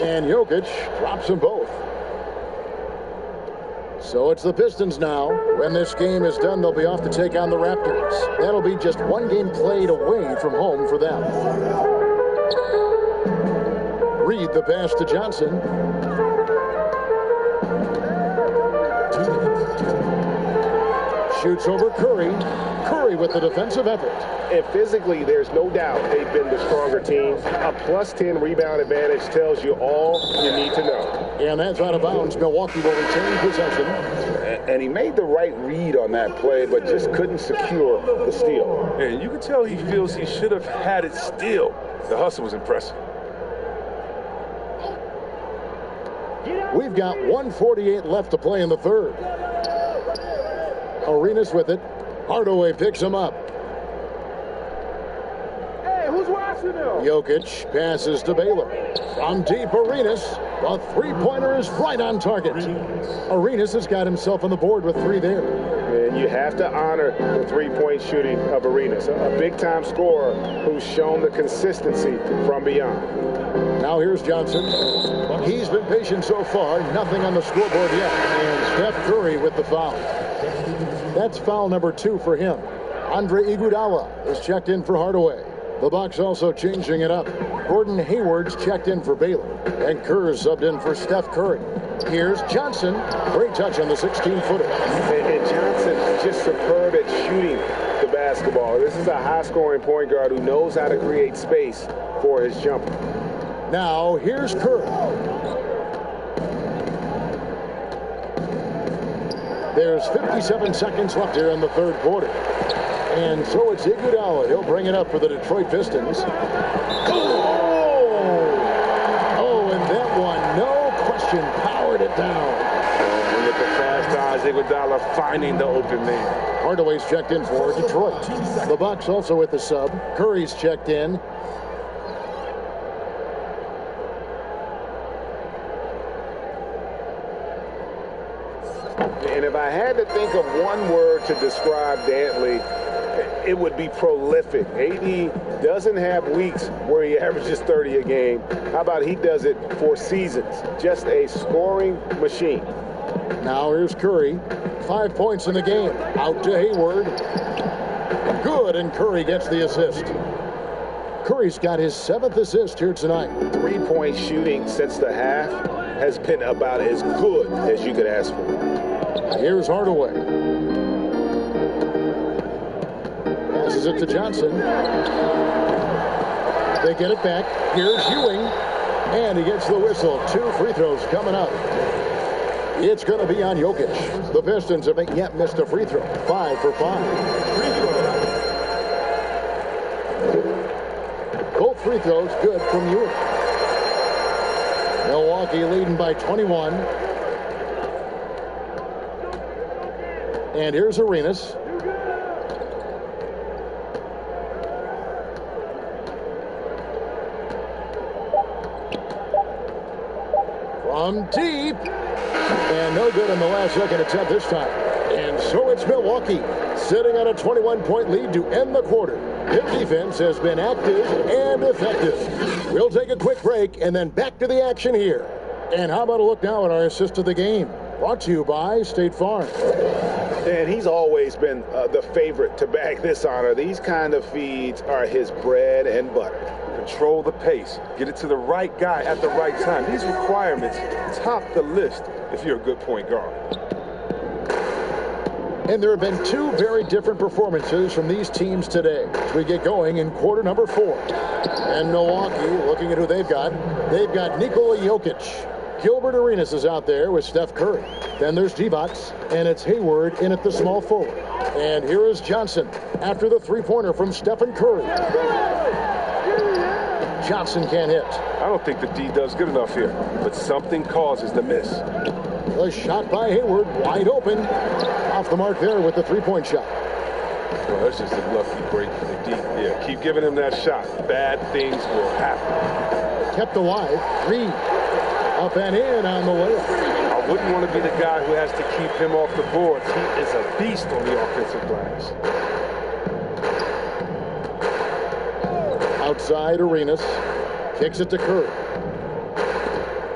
And Jokic drops them both. So it's the Pistons now. When this game is done, they'll be off to take on the Raptors. That'll be just one game played away from home for them. Reed the pass to Johnson. Shoots over Curry. Curry with the defensive effort. And physically, there's no doubt they've been the stronger team. A +10 rebound advantage tells you all you need to know. And that's out of bounds. Milwaukee will retain possession. And he made the right read on that play, but just couldn't secure the steal. And you can tell he feels he should have had it still. The hustle was impressive. We've got 1:48 left to play in the third. Arenas with it. Hardaway picks him up. Hey, who's watching him? Jokic passes to Baylor. From deep, Arenas. The three-pointer is right on target. Arenas has got himself on the board with 3 there. And you have to honor the three-point shooting of Arenas, a big-time scorer who's shown the consistency from beyond. Now here's Johnson. He's been patient so far. Nothing on the scoreboard yet. And Steph Curry with the foul. That's foul number 2 for him. Andre Iguodala is checked in for Hardaway. The Bucks also changing it up. Gordon Hayward's checked in for Baylor. And Kerr's subbed in for Steph Curry. Here's Johnson. Great touch on the 16-footer. And Johnson just superb at shooting the basketball. This is a high-scoring point guard who knows how to create space for his jumper. Now here's Curry. There's 57 seconds left here in the third quarter. And so it's Iguodala. He'll bring it up for the Detroit Pistons. Oh, and that one, no question, powered it down. And with the fast eyes, Iguodala finding the open man. Hardaway's checked in for Detroit. The Bucks also with the sub. Curry's checked in. And if I had to think of one word to describe Dantley, it would be prolific. AD doesn't have weeks where he averages 30 a game. How about he does it for seasons? Just a scoring machine. Now here's Curry. 5 points in the game. Out to Hayward. Good, and Curry gets the assist. Curry's got his 7th assist here tonight. 3-point shooting since the half has been about as good as you could ask for. Here's Hardaway. Passes it to Johnson. They get it back. Here's Ewing. And he gets the whistle. 2 free throws coming up. It's going to be on Jokic. The Pistons haven't yet missed a free throw. 5 for 5. Both free throws good from Ewing. Milwaukee leading by 21. And here's Arenas. From deep. And no good in the last second attempt this time. And so it's Milwaukee sitting on a 21-point lead to end the quarter. Their defense has been active and effective. We'll take a quick break and then back to the action here. And how about a look now at our assist of the game? Brought to you by State Farm. And he's always been the favorite to bag this honor. These kind of feeds are his bread and butter. Control the pace. Get it to the right guy at the right time. These requirements top the list if you're a good point guard. And there have been 2 very different performances from these teams today as we get going in quarter number 4. And Milwaukee, looking at who they've got Nikola Jokic. Gilbert Arenas is out there with Steph Curry. Then there's Divac, and it's Hayward in at the small forward. And here is Johnson after the three-pointer from Stephen Curry. Johnson can't hit. I don't think the D does good enough here, but something causes the miss. The shot by Hayward, wide open. Off the mark there with the three-point shot. Well, that's just a lucky break for the D. Yeah, keep giving him that shot. Bad things will happen. Kept alive. Reed. Up and in on the layup. I wouldn't want to be the guy who has to keep him off the board. He is a beast on the offensive glass. Outside Arenas. Kicks it to Curry.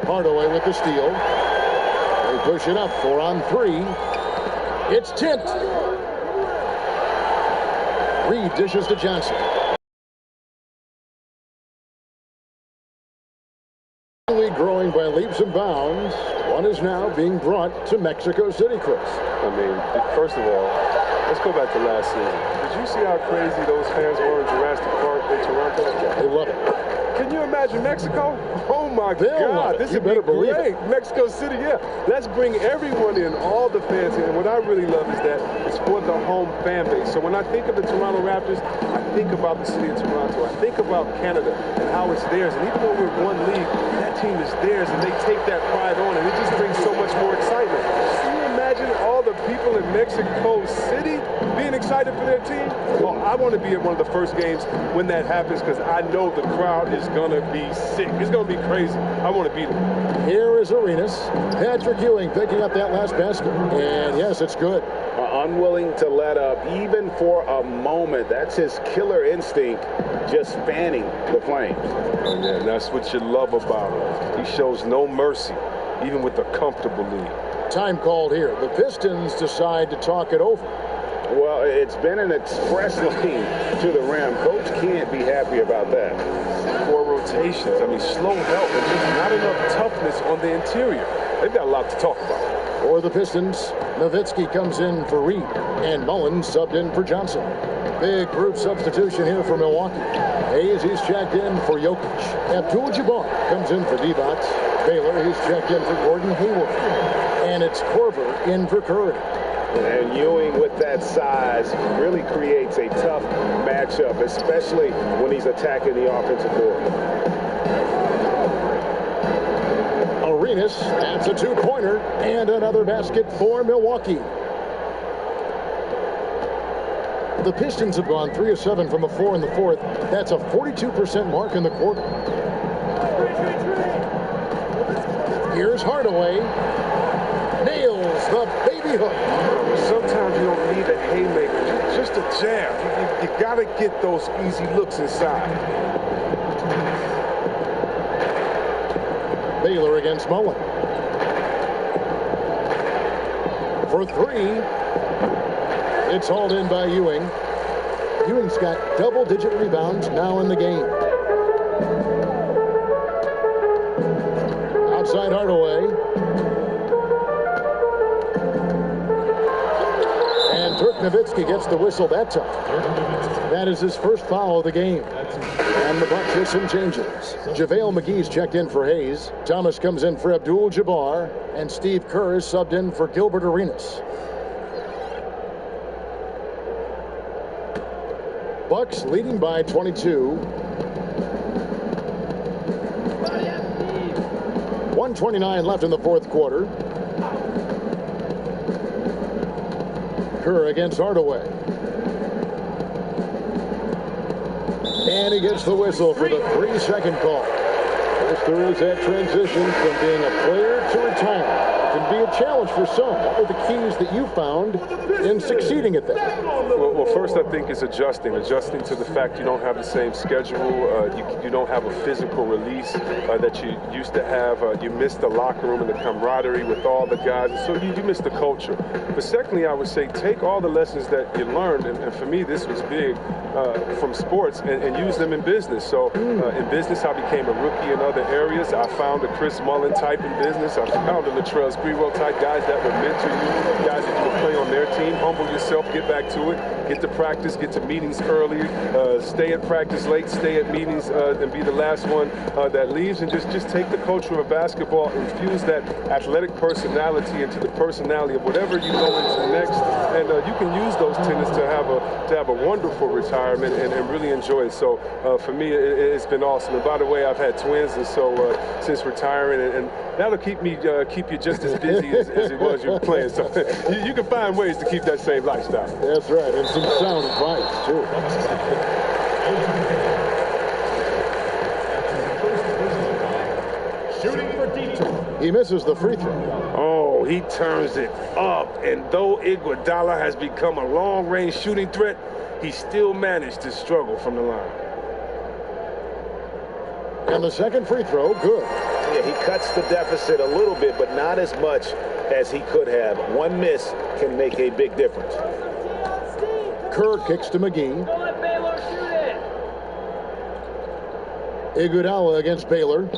Hardaway with the steal. They push it up. 4 on 3. It's tipped. Reed dishes to Johnson. Growing by leaps and bounds. One is now being brought to Mexico City, Chris. I mean, first of all, let's go back to last season. Did you see how crazy those fans were in Jurassic Park in Toronto? They love it. Can you imagine Mexico? Oh my God, this would be great. Mexico City, yeah. Let's bring everyone in, all the fans in. And what I really love is that it's for the home fan base. So when I think of the Toronto Raptors, I think about the city of Toronto. I think about Canada and how it's theirs. And even though we're one league, that team is theirs, and they take that pride on, and it just brings so much more excitement. Can you imagine all the people in Mexico City being excited for their team? Well, I want to be at one of the first games when that happens because I know the crowd is going to be sick. It's going to be crazy. I want to be there. Here is Arenas. Patrick Ewing picking up that last basket. And yes, it's good. Unwilling to let up even for a moment. That's his killer instinct, just fanning the flames. Oh, yeah, that's what you love about him. He shows no mercy, even with a comfortable lead. Time called here. The Pistons decide to talk it over. Well, it's been an express lane to the rim. Coach can't be happy about that. 4 rotations. I mean, slow help, and just not enough toughness on the interior. They've got a lot to talk about. For the Pistons, Nowitzki comes in for Reed, and Mullins subbed in for Johnson. Big group substitution here for Milwaukee. Hayes, he's checked in for Jokic. Abdul-Jabbar comes in for Divac. Baylor, he's checked in for Gordon Hayward. And it's Korver in for Curry. And Ewing with that size really creates a tough matchup, especially when he's attacking the offensive board. Arenas, that's a two-pointer, and another basket for Milwaukee. The Pistons have gone 3 of 7 from the floor in the fourth. That's a 42% mark in the quarter. Here's Hardaway. Nails the baby hook. Sometimes you don't need a haymaker, just a jab. You got to get those easy looks inside. Baylor against Mullen. For three. It's hauled in by Ewing. Ewing's got double-digit rebounds now in the game. Outside Hardaway. And Dirk Nowitzki gets the whistle that time. That is his first foul of the game. And the Bucks with some changes. JaVale McGee's checked in for Hayes. Thomas comes in for Abdul-Jabbar. And Steve Kerr is subbed in for Gilbert Arenas. Bucks leading by 22. 1:29 left in the fourth quarter. Kerr against Hardaway. And he gets the whistle for the 3-second call. Yes, there is that transition from being a player to retirement. It can be a challenge for some. What were the keys that you found in succeeding at that? Well, first I think it's adjusting to the fact you don't have the same schedule. You don't have a physical release that you used to have. You miss the locker room and the camaraderie with all the guys. So you miss the culture. But secondly, I would say take all the lessons that you learned, and for me this was big, from sports and use them in business. So in business, I became a rookie in other areas. I found a Chris Mullin type in business. I found a Latrell Sprewell type, guys that would mentor you, guys that you would play on their team. Humble yourself, get back to it, get to practice, get to meetings early, stay at practice late, stay at meetings, and be the last one that leaves, and just take the culture of basketball, infuse that athletic personality into the personality of whatever you go into next, and you can use those tenets to have a wonderful retirement and really enjoy it. So for me, it's been awesome. And by the way, I've had twins, and so since retiring, and that'll keep you just as busy as it was you were playing. So you can find ways to keep that same lifestyle. That's right, and some sound advice too. Shooting for Detroit. He misses the free throw. Oh, he turns it up, and though Iguodala has become a long-range shooting threat, he still managed to struggle from the line. And the second free throw, good. Yeah, he cuts the deficit a little bit, but not as much as he could have. One miss can make a big difference. Kerr kicks to McGee. Don't let Baylor shoot it. Iguodala against Baylor.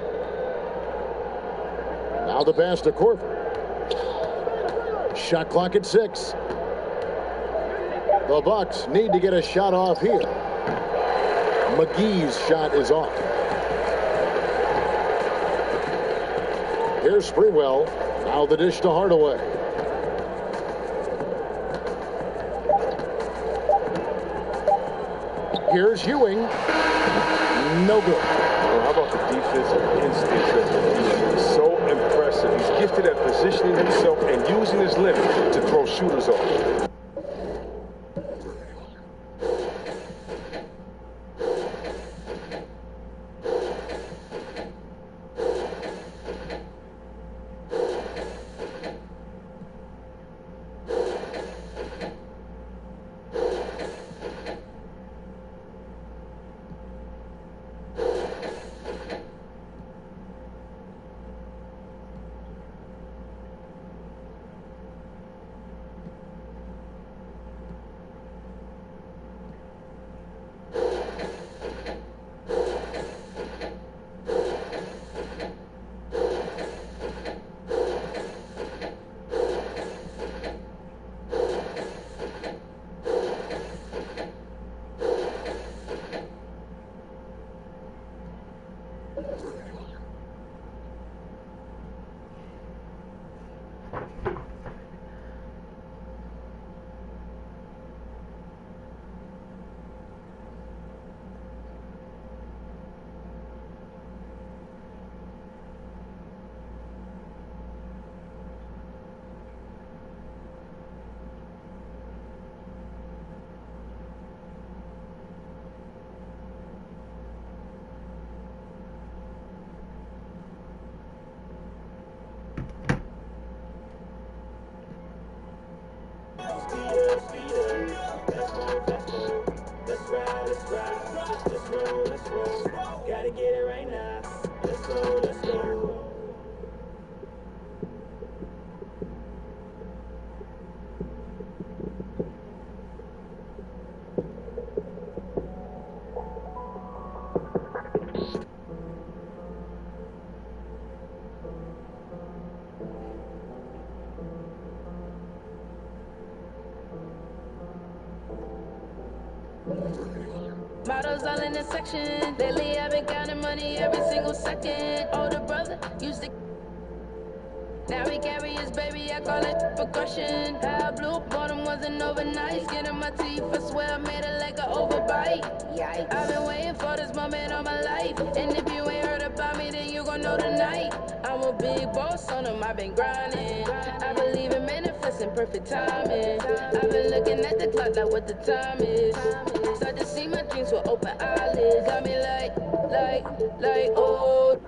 Now the pass to Korver. Shot clock at 6. The Bucks need to get a shot off here. McGee's shot is off. Here's Sprewell. Now the dish to Hardaway. Here's Ewing. No good. How about the defensive instincts of McGee? He's so impressive. He's gifted at positioning himself and using his length to throw shooters off. Gotta get it right now. Let's go, let's go. Models all in the section. Lately I've been counting money every single second. Older brother used to. Now he carry his baby, I call it progression. How blue bottom wasn't overnight. Skin on my teeth, I swear I made it like an overbite. Yikes. I've been waiting for this moment all my life. And if you ain't heard about me, then you gon' know tonight. I'm a big boss on them, I've been grinding. I believe in manifesting perfect timing. I've been looking at the clock like what the time is. Start to see my dreams with open eyelids. Got me like, oh.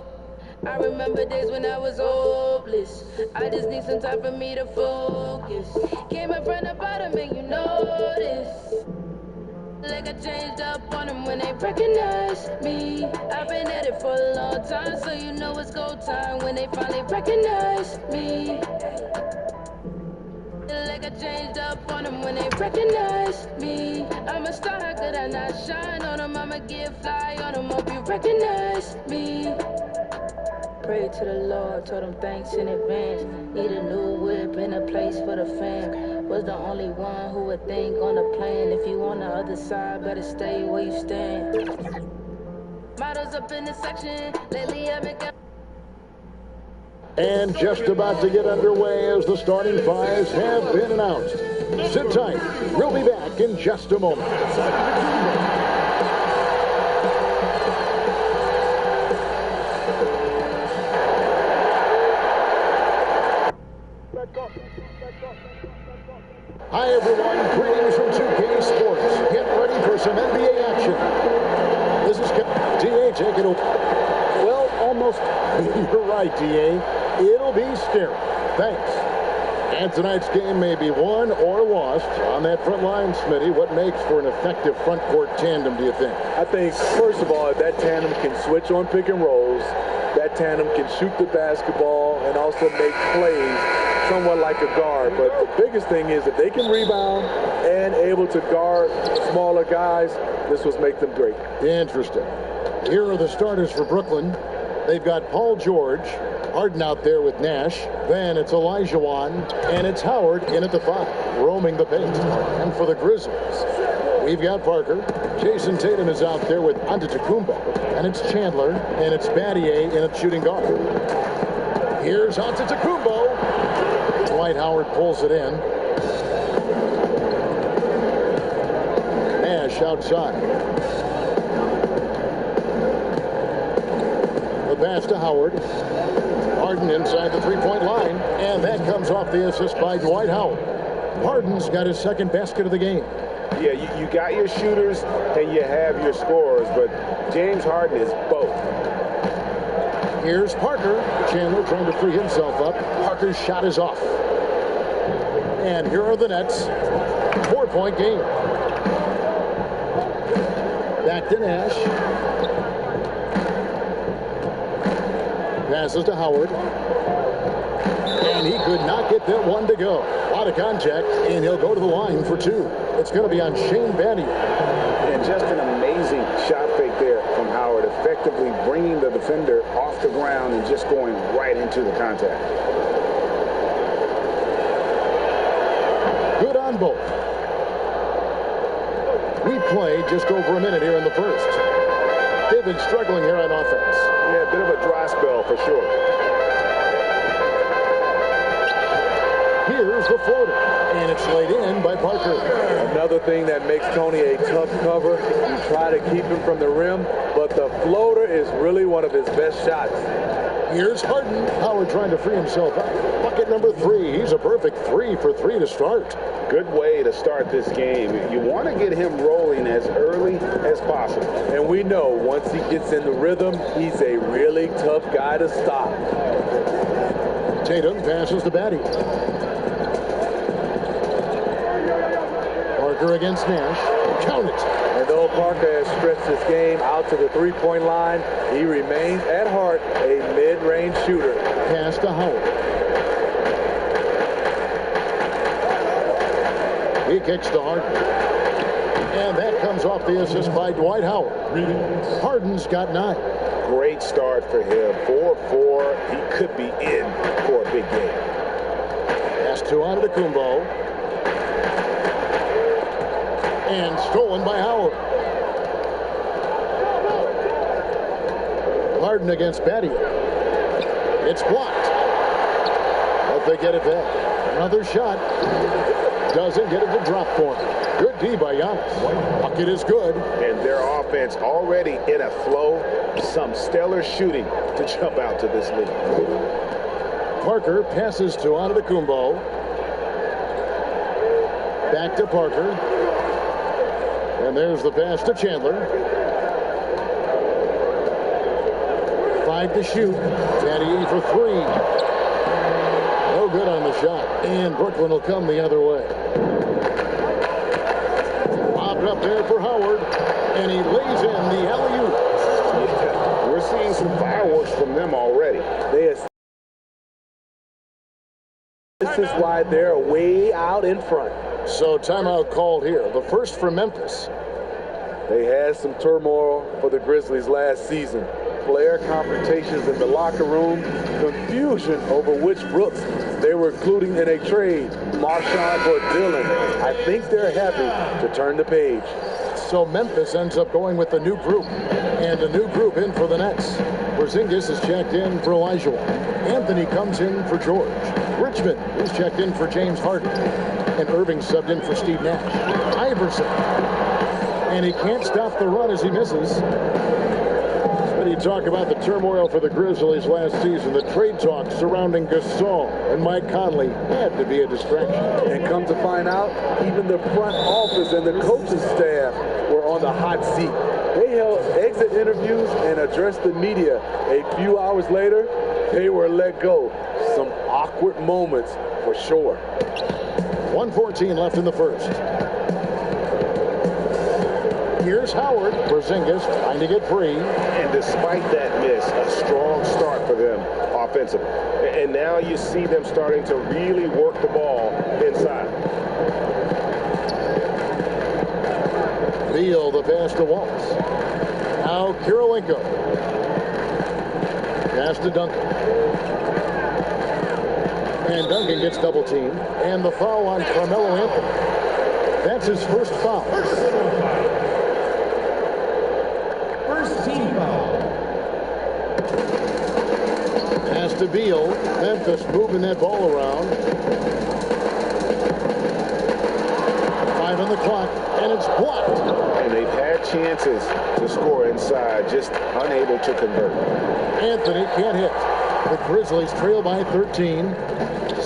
I remember days when I was hopeless. I just need some time for me to focus. Came in from the bottom and you notice. Like I changed up on them when they recognize me. I've been at it for a long time, so you know it's go time when they finally recognize me. Like I changed up on them when they recognize me. I'm a star, how could I not shine on them? I'ma get fly on them, hope you recognize me. Pray to the Lord, told him thanks in advance. Need a new whip and a place for the fam. Was the only one who would think on the plan. If you on the other side, better stay where you stand. Models up in the section, lately I've been. And just about to get underway as the starting fives have been announced. Sit tight. We'll be back in just a moment. Hi, everyone. Greetings from 2K Sports. Get ready for some NBA action. This is DA taking it. Well, almost. You're right, DA. It'll be scary. Thanks. And tonight's game may be won or lost on that front line, Smitty. What makes for an effective front court tandem, do you think? I think, first of all, that tandem can switch on pick and rolls. That tandem can shoot the basketball and also make plays somewhat like a guard. But the biggest thing is that they can rebound and able to guard smaller guys. This will make them great. Interesting. Here are the starters for Brooklyn. They've got Paul George, Harden out there with Nash. Then it's Olajuwon, and it's Howard in at the 5, roaming the paint. And for the Grizzlies, we've got Parker. Jason Tatum is out there with Antetokounmpo. And it's Chandler, and it's Battier in at shooting guard. Here's Antetokounmpo. Dwight Howard pulls it in. Nash outside. The pass to Howard. Harden inside the three-point line, and that comes off the assist by Dwight Howard. Harden's got his second basket of the game. Yeah, you got your shooters and you have your scorers, but James Harden is both. Here's Parker. Chandler trying to free himself up. Parker's shot is off. And here are the Nets. 4-point game. Back to Nash. Passes to Howard. And he could not get that one to go. A lot of contact, and he'll go to the line for 2. It's going to be on Shane Battier. And just an amazing shot fake there from Howard, effectively bringing the defender off the ground and just going right into the contact. Good on both. We played just over a minute here in the first. They've been struggling here on offense. Yeah, a bit of a dry spell for sure. Here's the floater, and it's laid in by Parker. Another thing that makes Tony a tough cover, you try to keep him from the rim, but the floater is really one of his best shots. Here's Harden. Howard trying to free himself up. Bucket number 3. He's a perfect 3 for 3 to start. Good way to start this game. You want to get him rolling as early as possible. And we know once he gets in the rhythm, he's a really tough guy to stop. Tatum passes to Battier. Parker against Nash. Count it. And though Parker has stretched this game out to the three-point line, he remains at heart a mid-range shooter. Pass to Howard. He kicks to Harden. And that comes off the assist by Dwight Howard. Harden's got 9. Great start for him. 4-4. He could be in for a big game. Pass to Antetokounmpo. And stolen by Howard. Harden against Battier. It's blocked. But they get it back. Another shot. Doesn't get it to drop for him. Good D by Giannis. Bucket is good. And their offense already in a flow. Some stellar shooting to jump out to this lead. Parker passes to Antetokounmpo. Back to Parker. And there's the pass to Chandler. 5 to shoot. Daddy for 3. No good on the shot. And Brooklyn will come the other way. Popped up there for Howard. And he lays in the alley-oop. Yeah, we're seeing some fireworks from them already. This is why they're way out in front. So timeout called here. The first for Memphis. They had some turmoil for the Grizzlies last season. Player confrontations in the locker room, confusion over which Brooks they were including in a trade, Marshawn or Dillon. I think they're happy to turn the page. So Memphis ends up going with a new group, and a new group in for the Nets. Porzingis is checked in for Elijah. Anthony comes in for George. Richmond is checked in for James Harden. And Irving subbed in for Steve Nash. Iverson. And he can't stop the run as he misses. But you talk about the turmoil for the Grizzlies last season. The trade talk surrounding Gasol and Mike Conley had to be a distraction. And come to find out, even the front office and the coaching staff were on the hot seat. They held exit interviews and addressed the media. A few hours later, they were let go. Some awkward moments for sure. 1:14 left in the first. Here's Howard. Porzingis finding it free. And despite that miss, a strong start for them offensively. And now you see them starting to really work the ball inside. Beal, the pass to Waltz. Now Kirilenko. Pass to Duncan. And Duncan gets double teamed. And the foul on Carmelo Anthony. That's his first foul. First team foul. Pass to Beal. Memphis moving that ball around. 5 on the clock, and it's blocked. And they've had chances to score inside, just unable to convert. Anthony can't hit. The Grizzlies trail by 13.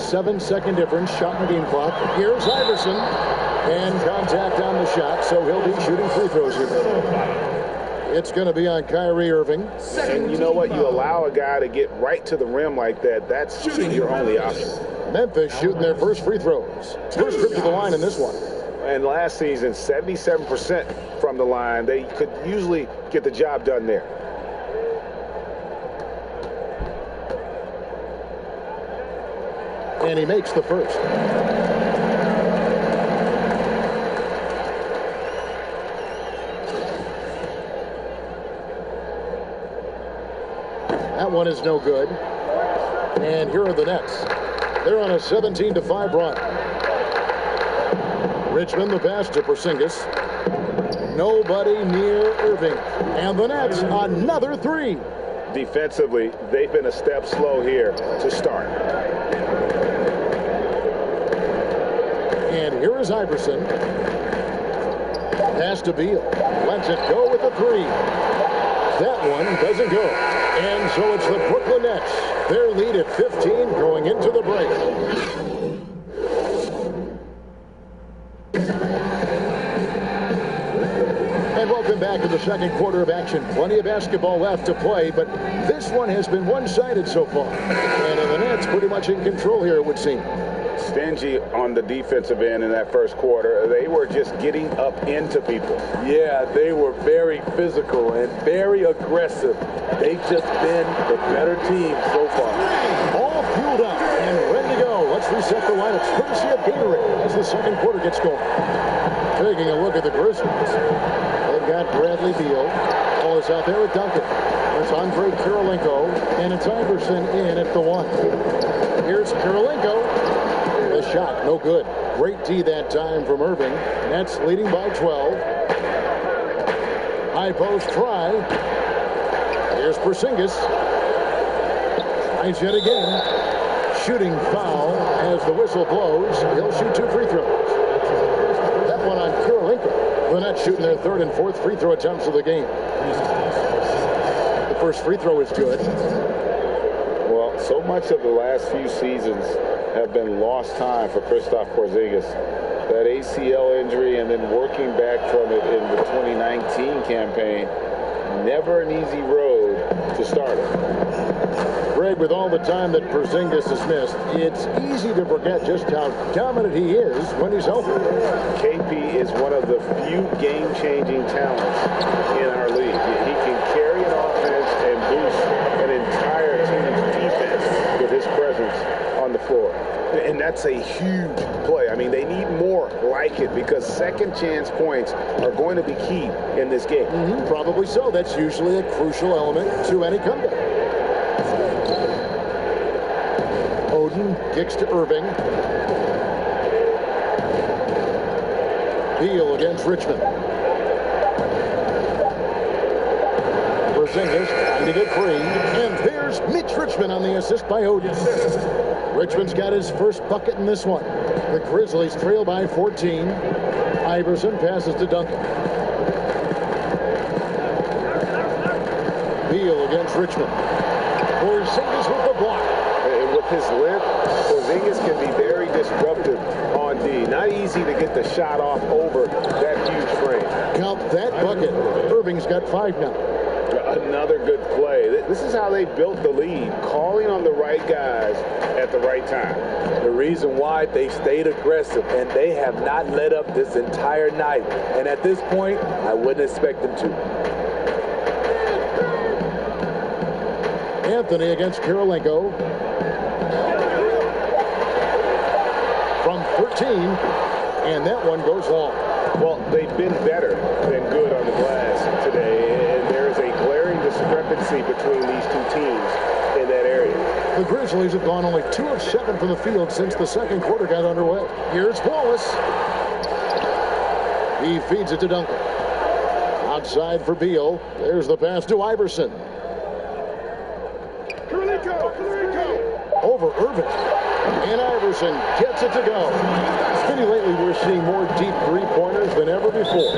7-second difference, shot in the game clock. Here's Iverson. And contact on the shot, so he'll be shooting free throws here. It's going to be on Kyrie Irving. And you know what? You allow a guy to get right to the rim like that, that's your only option. Memphis shooting their first free throws. First trip to the line in this one. And last season, 77% from the line. They could usually get the job done there. And he makes the first. That one is no good. And here are the Nets. They're on a 17-5 run. Richmond, the pass to Porzingis. Nobody near Irving. And the Nets, another 3. Defensively, they've been a step slow here to start. And here is Iverson. Pass to Beal. Lets it go with the 3. That one doesn't go. And so it's the Brooklyn Nets. Their lead at 15 going into the break. And welcome back to the second quarter of action. Plenty of basketball left to play, but this one has been one-sided so far. And the Nets pretty much in control here, it would seem. stingy on the defensive end in that first quarter. They were just getting up into people. Yeah, they were very physical and very aggressive. They've just been the better team so far. All fueled up and ready to go. Let's reset the lineups. Courtesy of Gatorade as the second quarter gets going. Taking a look at the Grizzlies. They've got Bradley Beal. Ball is out there with Duncan. It's Andre Kirilenko, and it's Iverson in at the 1. Here's Kirilenko. The shot, no good. Great D that time from Irving. Nets leading by 12. High post try. Here's Porzingis. Tries yet again. Shooting foul as the whistle blows. He'll shoot 2 free throws. That one on Kirilenko. The Nets shooting their third and fourth free throw attempts of the game. The first free throw is good. Well, so much of the last few seasons have been lost time for Kristaps Porzingis. That ACL injury and then working back from it in the 2019 campaign. Never an easy road to start it. Greg, with all the time that Porzingis has missed, it's easy to forget just how dominant he is when he's healthy. KP is one of the few game-changing talents in our league. He can carry an offense and boost an entire team's defense with his presence on the floor. And that's a huge play. I mean, they need more like it because second chance points are going to be key in this game. Probably so. That's usually a crucial element to any comeback. Oden kicks to Irving. Beal against Richmond. Porzingis trying to get free. And there's Mitch Richmond on the assist by Oden. Richmond's got his first bucket in this one. The Grizzlies trail by 14. Iverson passes to Duncan. Beal against Richmond. Porzingis with the block. And with his length, Porzingis can be very disruptive on D. Not easy to get the shot off over that huge frame. Count that bucket. Irving's got 5 now. Another good play. This is how they built the lead, calling on the right guys at the right time. The reason why they stayed aggressive, and they have not let up this entire night. And at this point, I wouldn't expect them to. Anthony against Kirilenko. From 13, and that one goes long. Well, they've been better than good on the glass today, and there is a glaring discrepancy between these two teams in that area. The Grizzlies have gone only 2 of 7 from the field since the second quarter got underway. Here's Wallace. He feeds it to Duncan. Outside for Beal. There's the pass to Iverson. Over Irving. And Iverson gets it to go. Skinny, lately we're seeing more deep three-pointers than ever before.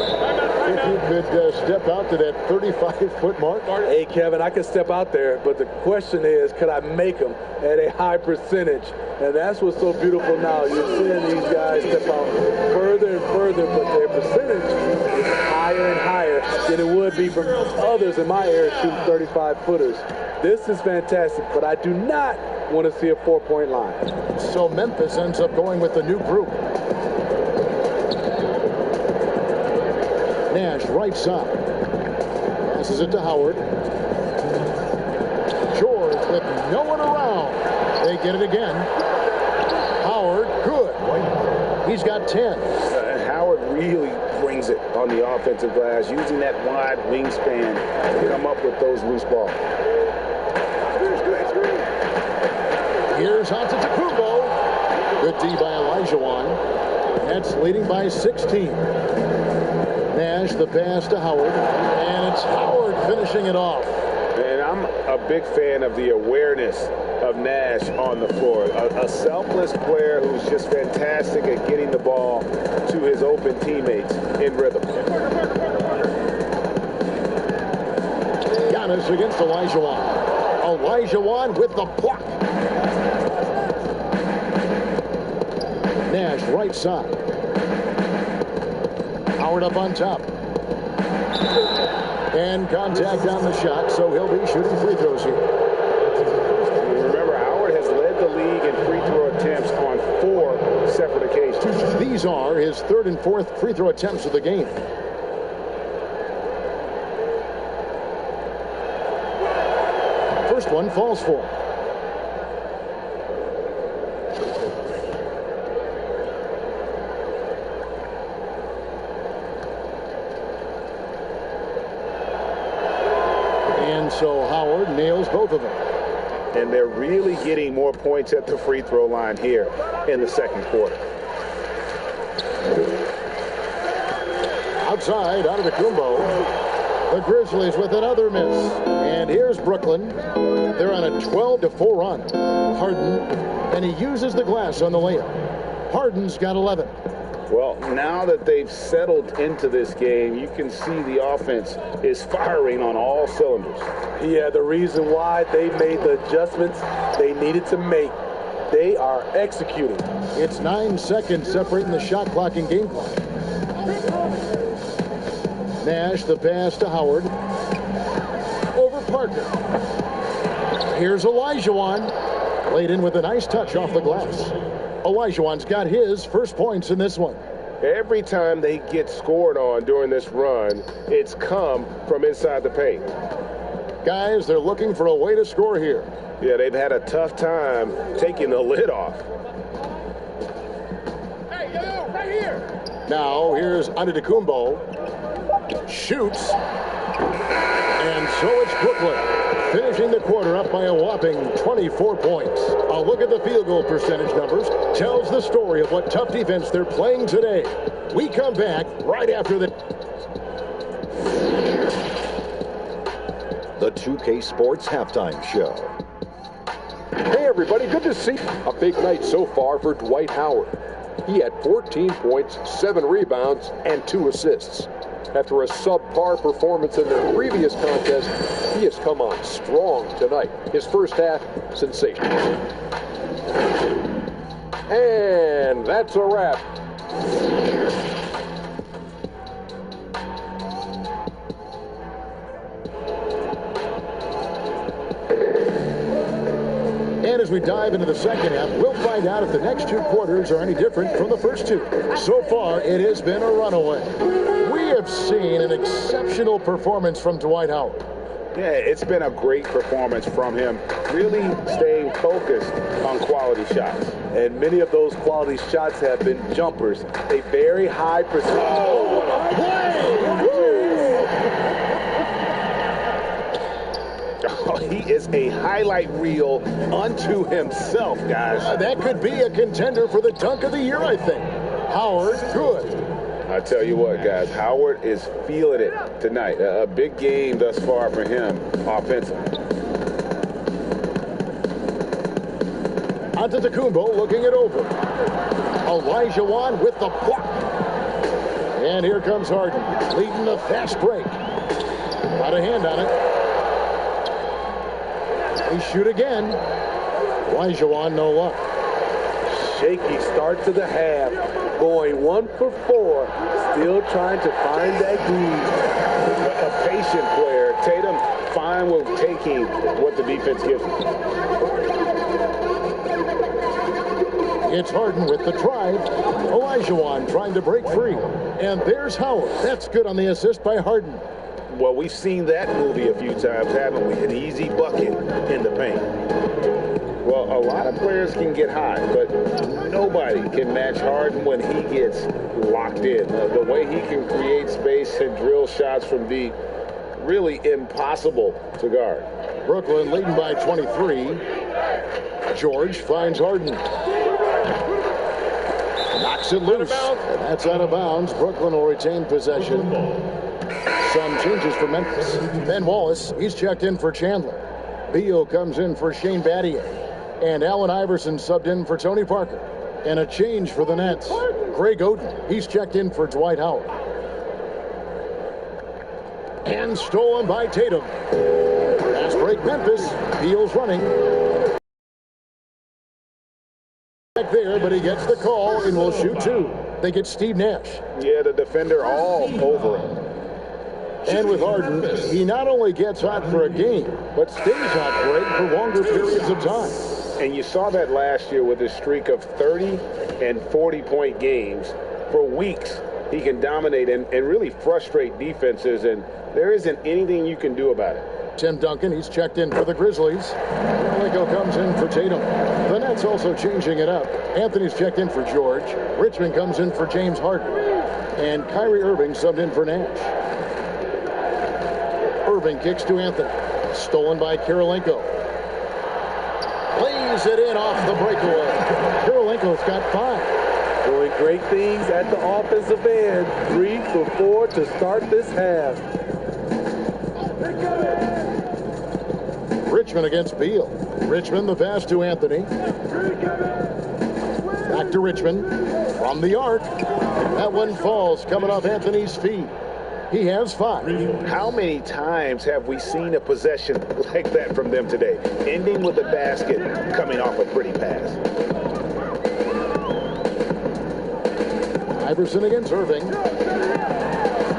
If you could step out to that 35-foot mark. Hey, Kevin, I can step out there, but the question is, could I make them at a high percentage? And that's what's so beautiful now. You're seeing these guys step out further and further, but their percentage is higher and higher than it would be from others in my area shooting 35-footers. This is fantastic, but I do not want to see a 4-point line. So Memphis ends up going with the new group. Nash, right side. Passes it to Howard. George with no one around. They get it again. Howard, good. He's got 10. Howard really brings it on the offensive glass, using that wide wingspan to come up with those loose balls. Here's Antetokounmpo. Good D by Olajuwon. Nets leading by 16. Nash, the pass to Howard. And it's Howard finishing it off. And I'm a big fan of the awareness of Nash on the floor. A selfless player who's just fantastic at getting the ball to his open teammates in rhythm. Giannis against Olajuwon. Olajuwon with the block. Nash, right side. Howard up on top. And contact on the shot, so he'll be shooting free throws here. Remember, Howard has led the league in free throw attempts on 4 These are his third and fourth free throw attempts of the game. First one falls for him. And so Howard nails both of them. And they're really getting more points at the free throw line here in the second quarter. Outside, out of the Kumbo. The Grizzlies with another miss. And here's Brooklyn. They're on a 12-4 run. Harden, and he uses the glass on the layup. Harden's got 11. Well, now that they've settled into this game, you can see the offense is firing on all cylinders. Yeah, the reason why they made the adjustments they needed to make, they are executing. It's 9 seconds separating the shot clock and game clock. Nash, the pass to Howard. Over Parker. Here's Olajuwon. Laid in with a nice touch off the glass. Olajuwon's got his first points in this one. Every time they get scored on during this run, it's come from inside the paint. Guys, they're looking for a way to score here. Yeah, they've had a tough time taking the lid off. Hey, yo, right here. Now, here's Antetokounmpo. Shoots. And so it's Brooklyn. Finishing the quarter up by a whopping 24 points. A look at the field goal percentage numbers tells the story of what tough defense they're playing today. We come back right after the 2K Sports Halftime Show. Hey, everybody. Good to see a big night so far for Dwight Howard. He had 14 points, 7 rebounds, and 2 assists. After a subpar performance in their previous contest, he has come on strong tonight. His first half, sensational. And that's a wrap. And as we dive into the second half, we'll find out if the next 2 quarters are any different from the first 2. So far, it has been a runaway. We have seen an exceptional performance from Dwight Howard. Yeah, it's been a great performance from him, really staying focused on quality shots. And many of those quality shots have been jumpers. A very high percentage. Oh, what a play! He is a highlight reel unto himself, guys. That could be a contender for the dunk of the year, I think. Howard, good. I tell you what, guys, Howard is feeling it tonight. A big game thus far for him offensively. Antetokounmpo looking it over. Olajuwon with the block. And here comes Harden, leading a fast break. Got a hand on it. They shoot again. Olajuwon, no luck. Shaky start to the half. Going 1 for 4. Still trying to find that groove. A patient player. Tatum fine with taking what the defense gives him. It's Harden with the drive. Olajuwon trying to break free. And there's Howard. That's good on the assist by Harden. Well, we've seen that movie a few times, haven't we? An easy bucket in the paint. Well, a lot of players can get hot, but nobody can match Harden when he gets locked in. The way he can create space and drill shots from deep, really impossible to guard. Brooklyn leading by 23. George finds Harden. Knocks it loose. And that's out of bounds. Brooklyn will retain possession. Some changes for Memphis. Ben Wallace, he's checked in for Chandler. Beal comes in for Shane Battier. And Allen Iverson subbed in for Tony Parker. And a change for the Nets. Greg Oden, he's checked in for Dwight Howard. And stolen by Tatum. Fast break Memphis. Beal's running. Back there, but he gets the call and will shoot 2. They get Steve Nash. Yeah, the defender all over him. And with Harden, he not only gets hot for a game, but stays hot, Greg, for longer periods of time. And you saw that last year with his streak of 30 and 40-point games. For weeks, he can dominate and really frustrate defenses, and there isn't anything you can do about it. Tim Duncan, he's checked in for the Grizzlies. Lincoln comes in for Tatum. The Nets also changing it up. Anthony's checked in for George. Richmond comes in for James Harden. And Kyrie Irving subbed in for Nash. Irving kicks to Anthony. Stolen by Kirilenko. Lays it in off the breakaway. Kirilenko's got 5. Doing great things at the offensive end. 3 for 4 to start this half. Richmond against Beal. Richmond the pass to Anthony. Back to Richmond. From the arc. That one falls coming off Anthony's feet. He has 5. How many times have we seen a possession like that from them today? Ending with a basket, coming off a pretty pass. Iverson against Irving.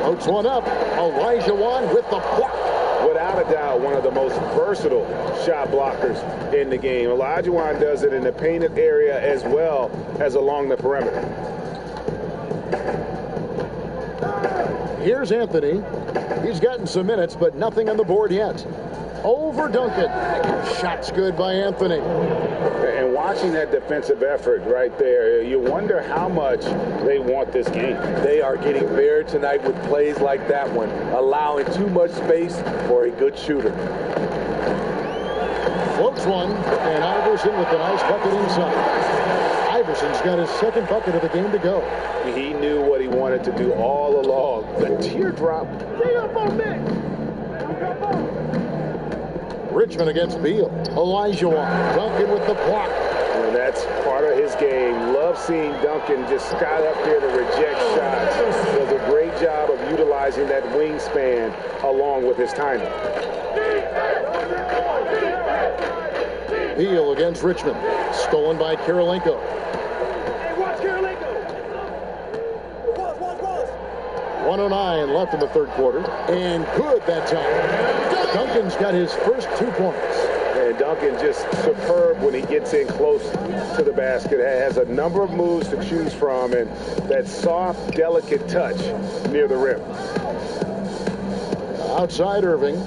Floats one up. Elijah Wan with the block. Without a doubt, one of the most versatile shot blockers in the game. Elijah Wan does it in the painted area as well as along the perimeter. Here's Anthony. He's gotten some minutes, but nothing on the board yet. Over Duncan. Shot's good by Anthony. And watching that defensive effort right there, you wonder how much they want this game. They are getting bare tonight with plays like that one, allowing too much space for a good shooter. Floats one, and Iverson with a nice bucket inside. Iverson's got his second bucket of the game to go. He knew what he wanted to do all along. The teardrop. Stay up on that. Richmond against Beal. Elijah Wan. Duncan with the block. And that's part of his game. Love seeing Duncan just sky up there to reject shots. Does a great job of utilizing that wingspan along with his timing. Beal against Richmond. Stolen by Kirilenko. Hey, watch Kirilenko. 1:09 left in the third quarter. And good that time. Duncan's got his first 2 points. And Duncan just superb when he gets in close to the basket. Has a number of moves to choose from and that soft, delicate touch near the rim. Outside Irving.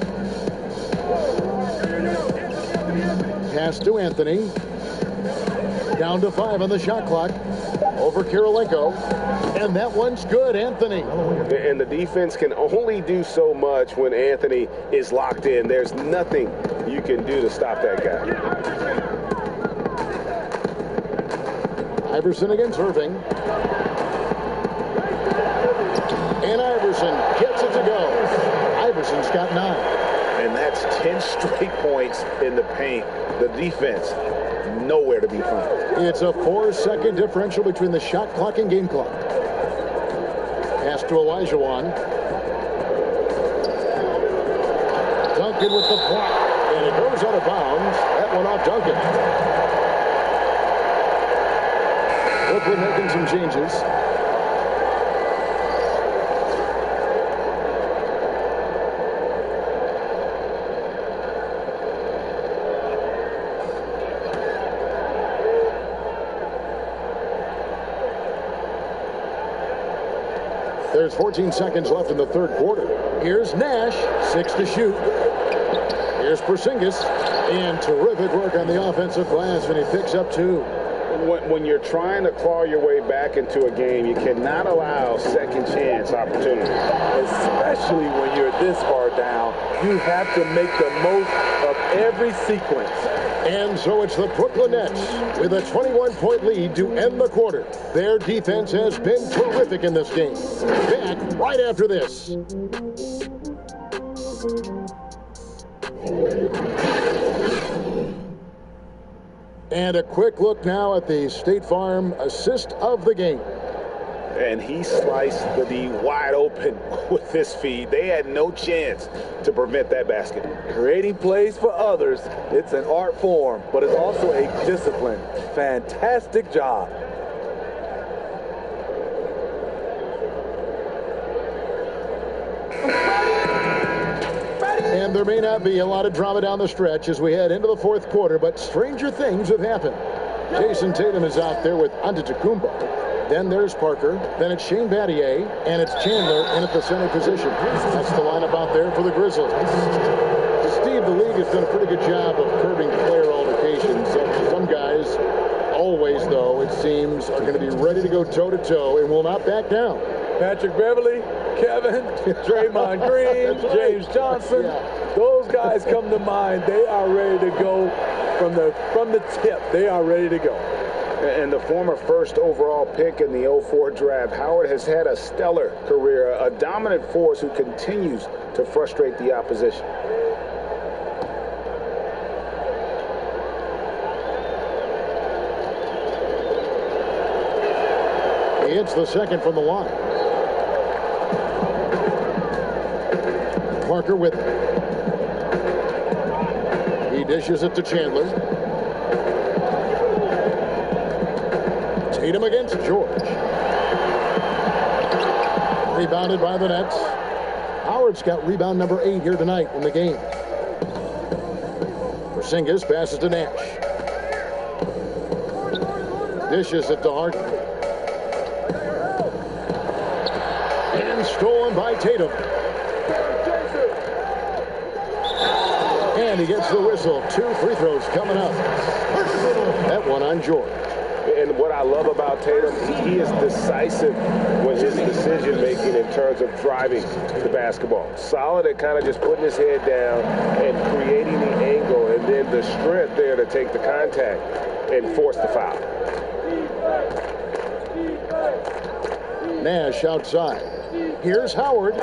Pass to Anthony. Down to 5 on the shot clock. Over Kirilenko. And that one's good, Anthony. And the defense can only do so much when Anthony is locked in. There's nothing you can do to stop that guy. Iverson against Irving. And Iverson gets it to go. Iverson's got 9. And that's 10 straight points in the paint. The defense, nowhere to be found. It's a 4-second differential between the shot clock and game clock. Pass to Elijah Wan. Duncan with the block. And it goes out of bounds. That one off Duncan. Brooklyn making some changes. There's 14 seconds left in the third quarter. Here's Nash, 6 to shoot. Here's Porzingis, and terrific work on the offensive glass, and he picks up 2. When you're trying to claw your way back into a game, you cannot allow second chance opportunities. Especially when you're this far down, you have to make the most of every sequence. And so it's the Brooklyn Nets with a 21-point lead to end the quarter. Their defense has been terrific in this game. Back right after this. And a quick look now at the State Farm assist of the game. And he sliced the D wide open with his feed. They had no chance to prevent that basket. Creating plays for others, it's an art form, but it's also a discipline. Fantastic job. And there may not be a lot of drama down the stretch as we head into the fourth quarter, but stranger things have happened. Jason Tatum is out there with Antetokounmpo. Then there's Parker. Then it's Shane Battier. And it's Chandler in at the center position. That's the lineup out there for the Grizzlies. Steve, the league has done a pretty good job of curbing player altercations. Some guys, always though, it seems, are going to be ready to go toe-to-toe and will not back down. Patrick Beverly, Kevin, Draymond Green, James Johnson. Those guys come to mind. They are ready to go from the tip. They are ready to go. And the former first overall pick in the 04 draft, Howard has had a stellar career, a dominant force who continues to frustrate the opposition. He hits the second from the line. Parker with it. He dishes it to Chandler. Tatum against George. Rebounded by the Nets. Howard's got rebound number 8 here tonight in the game. Porzingis passes to Nash. Dishes it to Harden. And stolen by Tatum. And he gets the whistle. 2 free throws coming up. That one on George. And what I love about Tatum, he is decisive with his decision-making in terms of driving the basketball. Solid at kind of just putting his head down and creating the angle, and then the strength there to take the contact and force the foul. Nash outside. Here's Howard.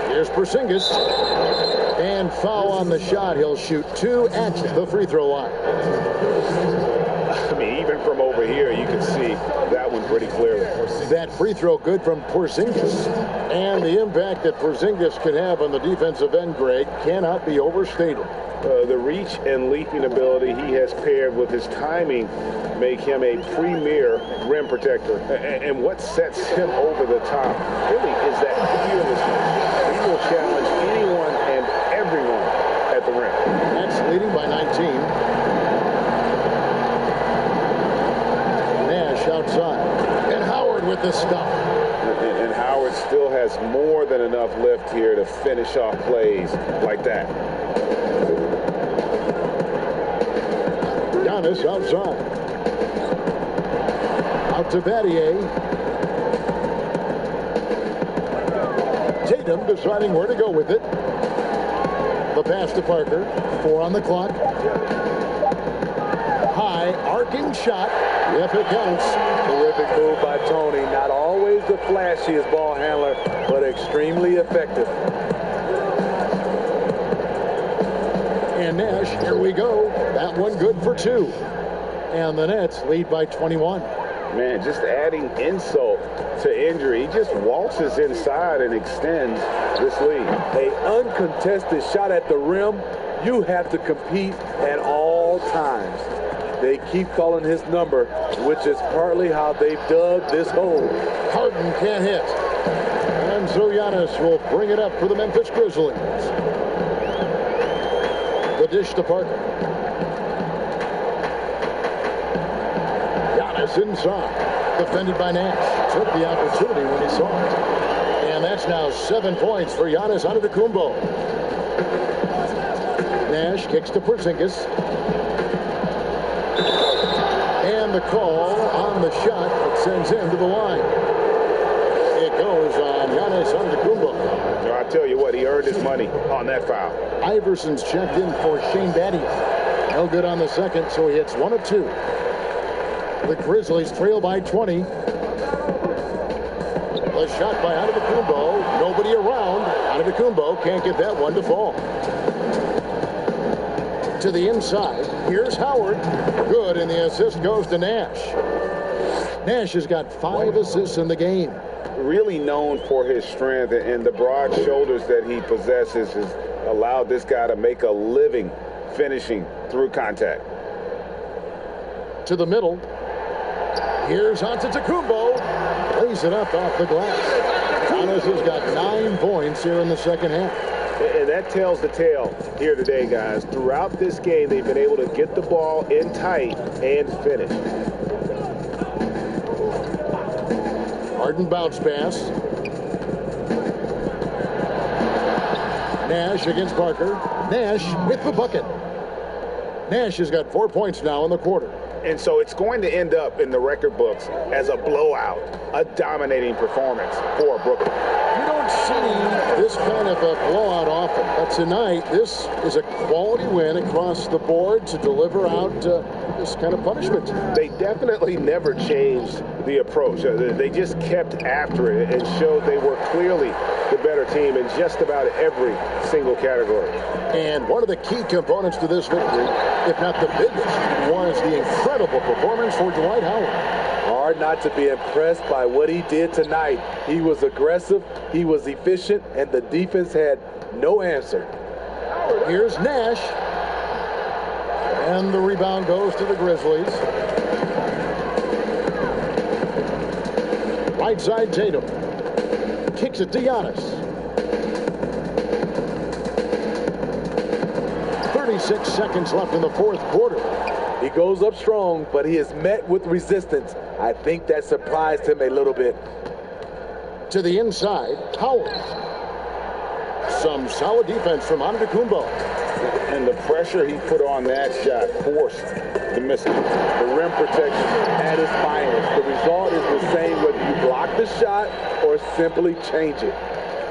Here's Porzingis. And foul on the shot. He'll shoot 2 at the free throw line. I mean, even from over here, you can see that one pretty clearly. That free throw good from Porzingis. And the impact that Porzingis can have on the defensive end, Greg, cannot be overstated. The reach and leaping ability he has paired with his timing make him a premier rim protector. And what sets him over the top really is that fearlessness. He will challenge anyone and everyone at the rim. That's leading by 19. Outside. And Howard with the stop. And Howard still has more than enough lift here to finish off plays like that. Giannis outside. Out to Battier. Tatum deciding where to go with it. The pass to Parker. 4 on the clock. High arcing shot. If it counts. Terrific move by Tony. Not always the flashiest ball handler, but extremely effective. And Nash, here we go. That one good for 2. And the Nets lead by 21. Man, just adding insult to injury. He just waltzes inside and extends this lead. An uncontested shot at the rim. You have to compete at all times. They keep calling his number, which is partly how they've dug this hole. Harden can't hit. And so Giannis will bring it up for the Memphis Grizzlies. The dish to Parker. Giannis inside. Defended by Nash. Took the opportunity when he saw it. And that's now 7 points for Giannis Antetokounmpo. Nash kicks to Porzingis. And the call on the shot that sends him to the line. It goes on Giannis Antetokounmpo. So I tell you what, he earned his money on that foul. Iverson's checked in for Shane Battier. No good on the second, so he hits 1 of 2. The Grizzlies trail by 20. The shot by Antetokounmpo. Nobody around. Antetokounmpo can't get that one to fall. To the inside. Here's Howard. Good, and the assist goes to Nash. Nash has got 5 assists in the game. Really known for his strength and the broad shoulders that he possesses has allowed this guy to make a living finishing through contact. To the middle. Here's Antetokounmpo. Lays it up off the glass. Giannis has got 9 points here in the second half. And that tells the tale here today, guys. Throughout this game, they've been able to get the ball in tight and finish. Harden bounce pass. Nash against Parker. Nash with the bucket. Nash has got 4 points now in the quarter. And so it's going to end up in the record books as a blowout, a dominating performance for Brooklyn. You don't see this kind of a blowout often, but tonight this is a quality win across the board to deliver out this kind of punishment. They definitely never changed the approach. They just kept after it and showed they were clearly the better team in just about every single category. And one of the key components to this victory, if not the biggest, was the incredible performance for Dwight Howard. Hard not to be impressed by what he did tonight. He was aggressive, he was efficient, and the defense had no answer. Here's Nash. And the rebound goes to the Grizzlies. Right side, Tatum. Kicks it to Giannis. 36 seconds left in the fourth quarter. He goes up strong, but he is met with resistance. I think that surprised him a little bit. To the inside, Howard. Some solid defense from Antetokounmpo. And the pressure he put on that shot forced the miss. The rim protection at its finest. The result is the same whether you block the shot or simply change it.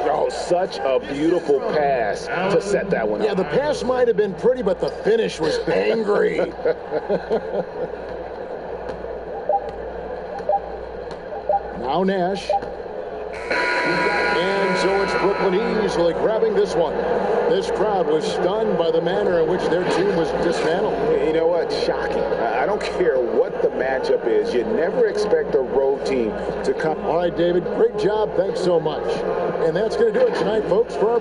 Oh, such a beautiful pass to set that one up. Yeah, the pass might have been pretty, but the finish was angry. Now Nash. And so it's Brooklyn easily grabbing this one. This crowd was stunned by the manner in which their team was dismantled. You know what? Shocking. I don't care what the matchup is. You never expect a road team to come. All right, David, great job. Thanks so much. And that's going to do it tonight, folks, for our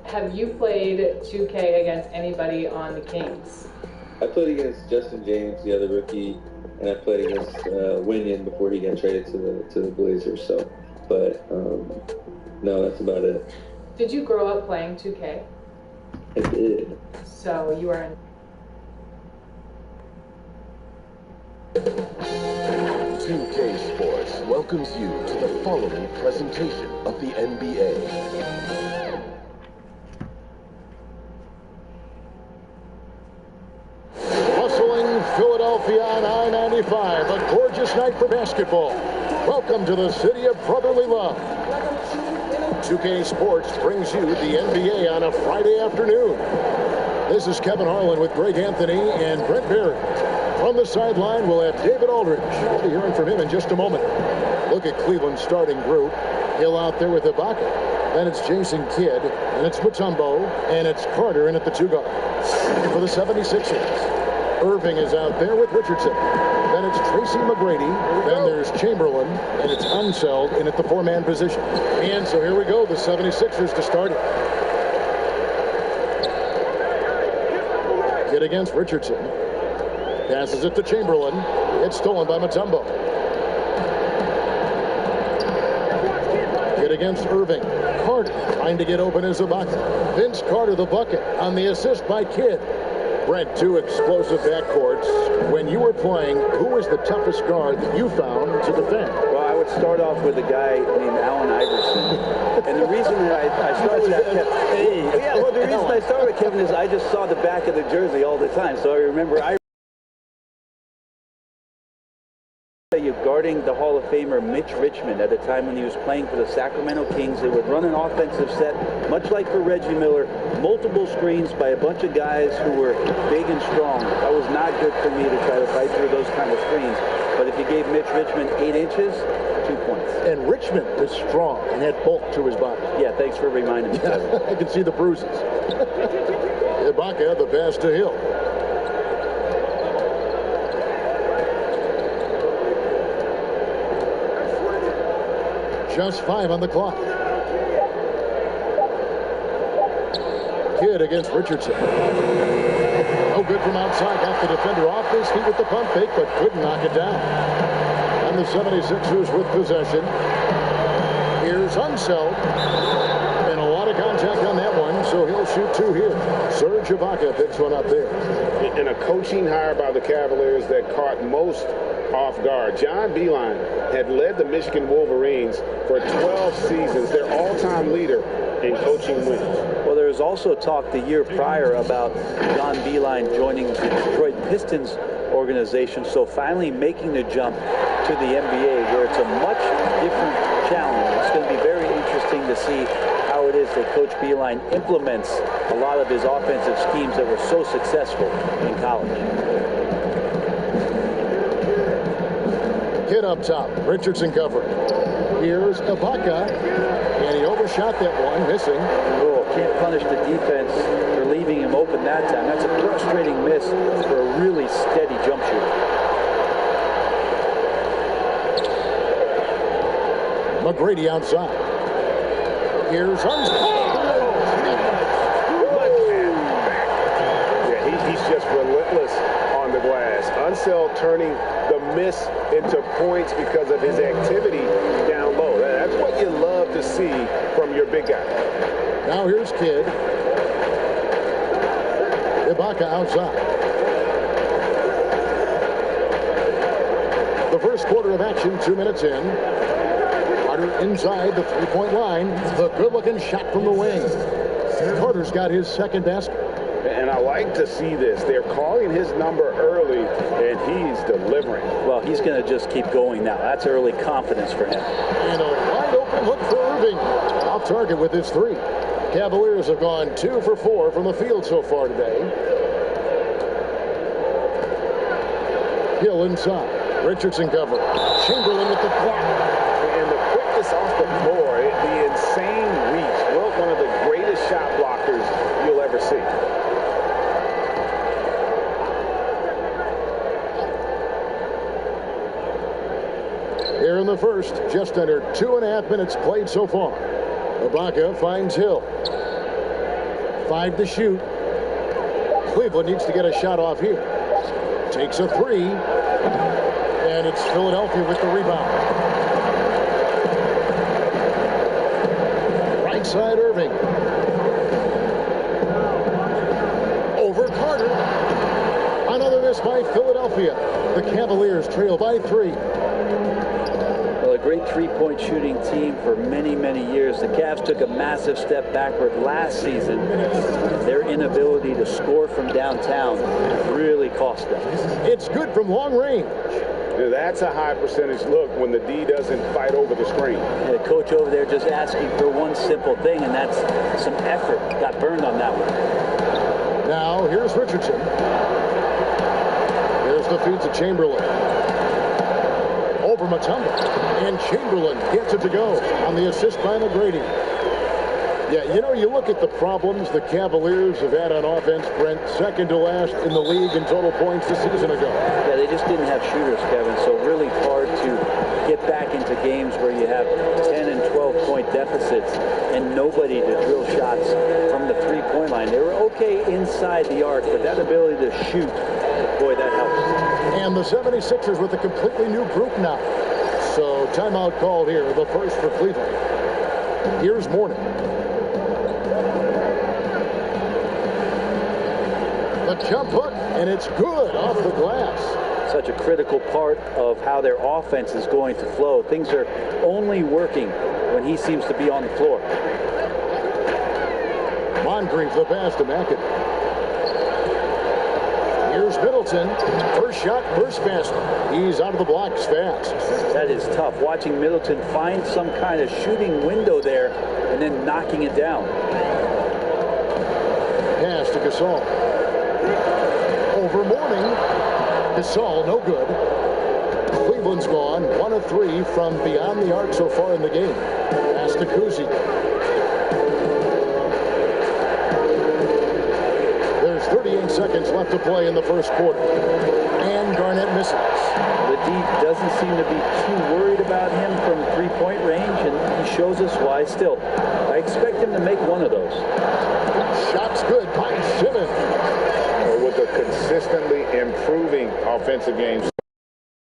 Have you played 2K against anybody on the Kings? I played against Justin James, the other rookie, and I played against Winion before he got traded to the Blazers. So, but no, that's about it. Did you grow up playing 2K? I did. So you are in. 2K Sports welcomes you to the following presentation of the NBA. Hustling Philadelphia on I-95, a gorgeous night for basketball. Welcome to the city of brotherly love. 2K Sports brings you the NBA on a Friday afternoon. This is Kevin Harlan with Greg Anthony and Brent Barry. From the sideline, we'll have David Aldridge. We'll be hearing from him in just a moment. Look at Cleveland's starting group. Hill out there with Ibaka. Then it's Jason Kidd, and it's Mutombo, and it's Carter in at the 2 guard. For the 76ers, Irving is out there with Richardson. Then it's Tracy McGrady. Then there's Chamberlain, and it's Unseld in at the 4-man position. And so here we go, the 76ers to start it. Kidd against Richardson. Passes it to Chamberlain. It's stolen by Mutombo. Kidd against Irving. Carter trying to get open as Ibaka. Vince Carter the bucket on the assist by Kidd. Brent, 2 explosive backcourts. When you were playing, who was the toughest guard that you found to defend? Well, I would start off with a guy named Allen Iverson. And the reason that I started with that, yeah, well, the reason I started with Kevin is I just saw the back of the jersey all the time. So I remember you guarding the Hall of Famer Mitch Richmond at the time when he was playing for the Sacramento Kings. They would run an offensive set, much like for Reggie Miller, multiple screens by a bunch of guys who were big and strong. That was not good for me to try to fight through those kind of screens. But if you gave Mitch Richmond 8 inches, 2 points. And Richmond is strong and had bulk to his body. Yeah, thanks for reminding me. I can see the bruises. Ibaka, the pass to Hill. Just 5 on the clock. Kidd against Richardson. No good from outside. Got the defender off his feet with the pump fake, but couldn't knock it down. And the 76ers with possession. Here's Unseld. And a lot of contact on that one, so he'll shoot 2 here. Serge Ibaka picks one up there. And a coaching hire by the Cavaliers that caught most off guard. John Beilein had led the Michigan Wolverines for 12 seasons, their all-time leader in coaching wins. Well, there was also talk the year prior about John Beilein joining the Detroit Pistons organization, so finally making the jump to the NBA, where it's a much different challenge. It's going to be very interesting to see how it is that Coach Beilein implements a lot of his offensive schemes that were so successful in college. Kidd up top. Richardson covering. Here's Ibaka. And he overshot that one, missing. Oh, can't punish the defense for leaving him open that time. That's a frustrating miss for a really steady jump shooter. McGrady outside. Here's Yeah, he's just relentless on the glass. Unseld turning the miss into points because of his activity down low. That's what you love to see from your big guy. Now here's Kidd. Ibaka outside. The first quarter of action, 2 minutes in. Carter inside the 3-point line. The good-looking shot from the wing. Carter's got his second basket. And I like to see this. They're calling his number early, and he's delivering. Well, he's going to just keep going now. That's early confidence for him. And a wide open look for Irving. Off target with his 3. Cavaliers have gone 2 for 4 from the field so far today. Hill inside. Richardson cover. Chamberlain with the block. And the quickness off the floor, the insane reach. Well, one of the greatest shot blockers you'll ever see. Here in the first, just under 2.5 minutes played so far. Ibaka finds Hill. 5 to shoot. Cleveland needs to get a shot off here. Takes a 3. And it's Philadelphia with the rebound. Right side Irving. Over Carter. Another miss by Philadelphia. The Cavaliers trail by 3. Well, a great three-point shooting team for many, many years. The Cavs took a massive step backward last season. Their inability to score from downtown really cost them. It's good from long range. That's a high percentage look when the D doesn't fight over the screen. The coach over there just asking for one simple thing, and that's some effort. Got burned on that one. Now, here's Richardson. Here's the feed to Chamberlain. Over Mutombo. And Chamberlain gets it to go on the assist by McGrady. Yeah, you know, you look at the problems the Cavaliers have had on offense, Brent, second to last in the league in total points a season ago. Yeah, they just didn't have shooters, Kevin, so really hard to get back into games where you have 10 and 12-point deficits and nobody to drill shots from the three-point line. They were okay inside the arc, but that ability to shoot, boy, that helps. And the 76ers with a completely new group now. So timeout called here, the first for Cleveland. Here's Mourning. The jump hook, and it's good off the glass. Such a critical part of how their offense is going to flow. Things are only working when he seems to be on the floor. Moncrief the pass to McAdoo. Here's Middleton. First shot, first basket. He's out of the blocks fast. That is tough. Watching Middleton find some kind of shooting window there and then knocking it down. Pass to Gasol. Over Mourning. Gasol, no good. Cleveland's gone 1 of 3 from beyond the arc so far in the game. Pass to Kuzi. There's 38 seconds left to play in the first quarter. And Garnett misses. The D doesn't seem to be too worried about him from three-point range, and he shows us why still. I expect him to make one of those. Shot's good by Simmons. With a consistently improving offensive game,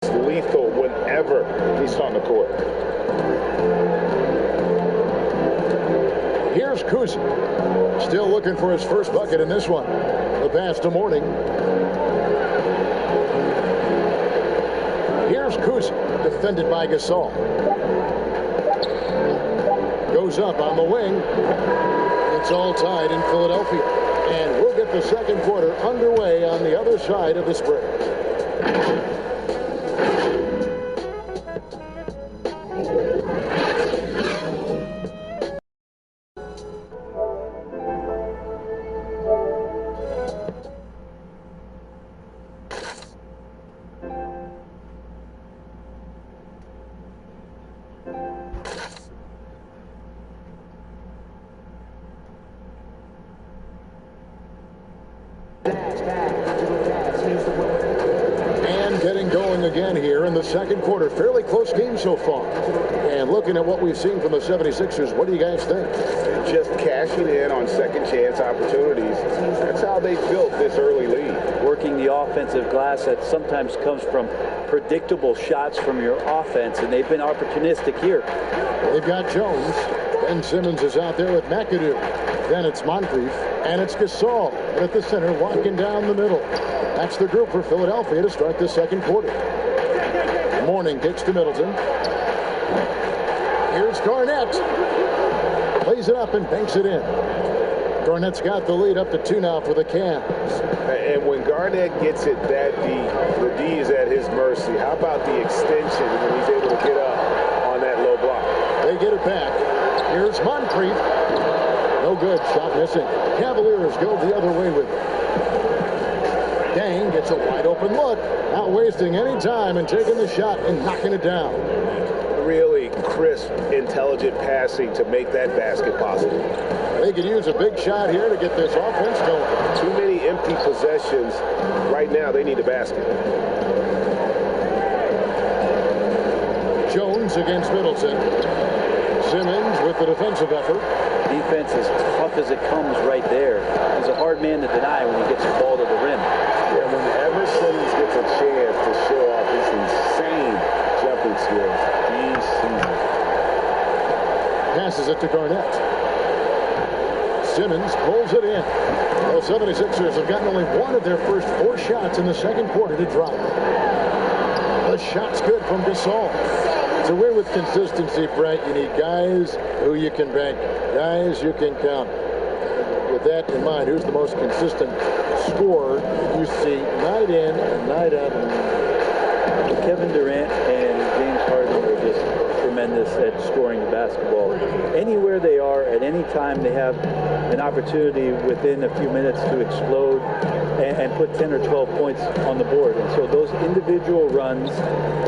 it's lethal whenever he's on the court. Here's Kuzi. Still looking for his first bucket in this one. The pass to Mourning. Here's Kuzi, defended by Gasol. Goes up on the wing. It's all tied in Philadelphia. And we'll get the second quarter underway on the other side of this break. And getting going again here in the second quarter. Fairly close game so far. And looking at what we've seen from the 76ers, what do you guys think? Just cashing in on second chance opportunities. That's how they built this early lead. Working the offensive glass that sometimes comes from predictable shots from your offense, and they've been opportunistic here. They've got Jones. Ben Simmons is out there with McAdoo. Then it's Moncrief, and it's Gasol at the center, walking down the middle. That's the group for Philadelphia to start the second quarter. Mourning kicks to Middleton. Here's Garnett. Plays it up and banks it in. Garnett's got the lead up to 2 now for the Cavs. And when Garnett gets it that deep, the D is at his mercy. How about the extension when he's able to get up on that low block? They get it back. Here's Moncrief. No good. Shot missing. Cavaliers go the other way with it. Dang gets a wide open look. Not wasting any time and taking the shot and knocking it down. Really crisp, intelligent passing to make that basket possible. They could use a big shot here to get this offense going. Too many empty possessions. Right now, they need a basket. Jones against Middleton. Simmons with the defensive effort. Defense as tough as it comes right there. He's a hard man to deny when he gets the ball to the rim. Yeah, whenever Simmons gets a chance to show off his insane jumping skills, he's seasoned. Passes it to Garnett. Simmons pulls it in. The 76ers have gotten only one of their first 4 shots in the second quarter to drop. The shot's good from Gasol. To win with consistency, Brent, you need guys who you can bank, guys you can count. With that in mind, who's the most consistent scorer you see night in and night out? Kevin Durant and James Harden are just tremendous at scoring the basketball. Anywhere they are, at any time, they have an opportunity within a few minutes to explode and put 10 or 12 points on the board. And so those individual runs,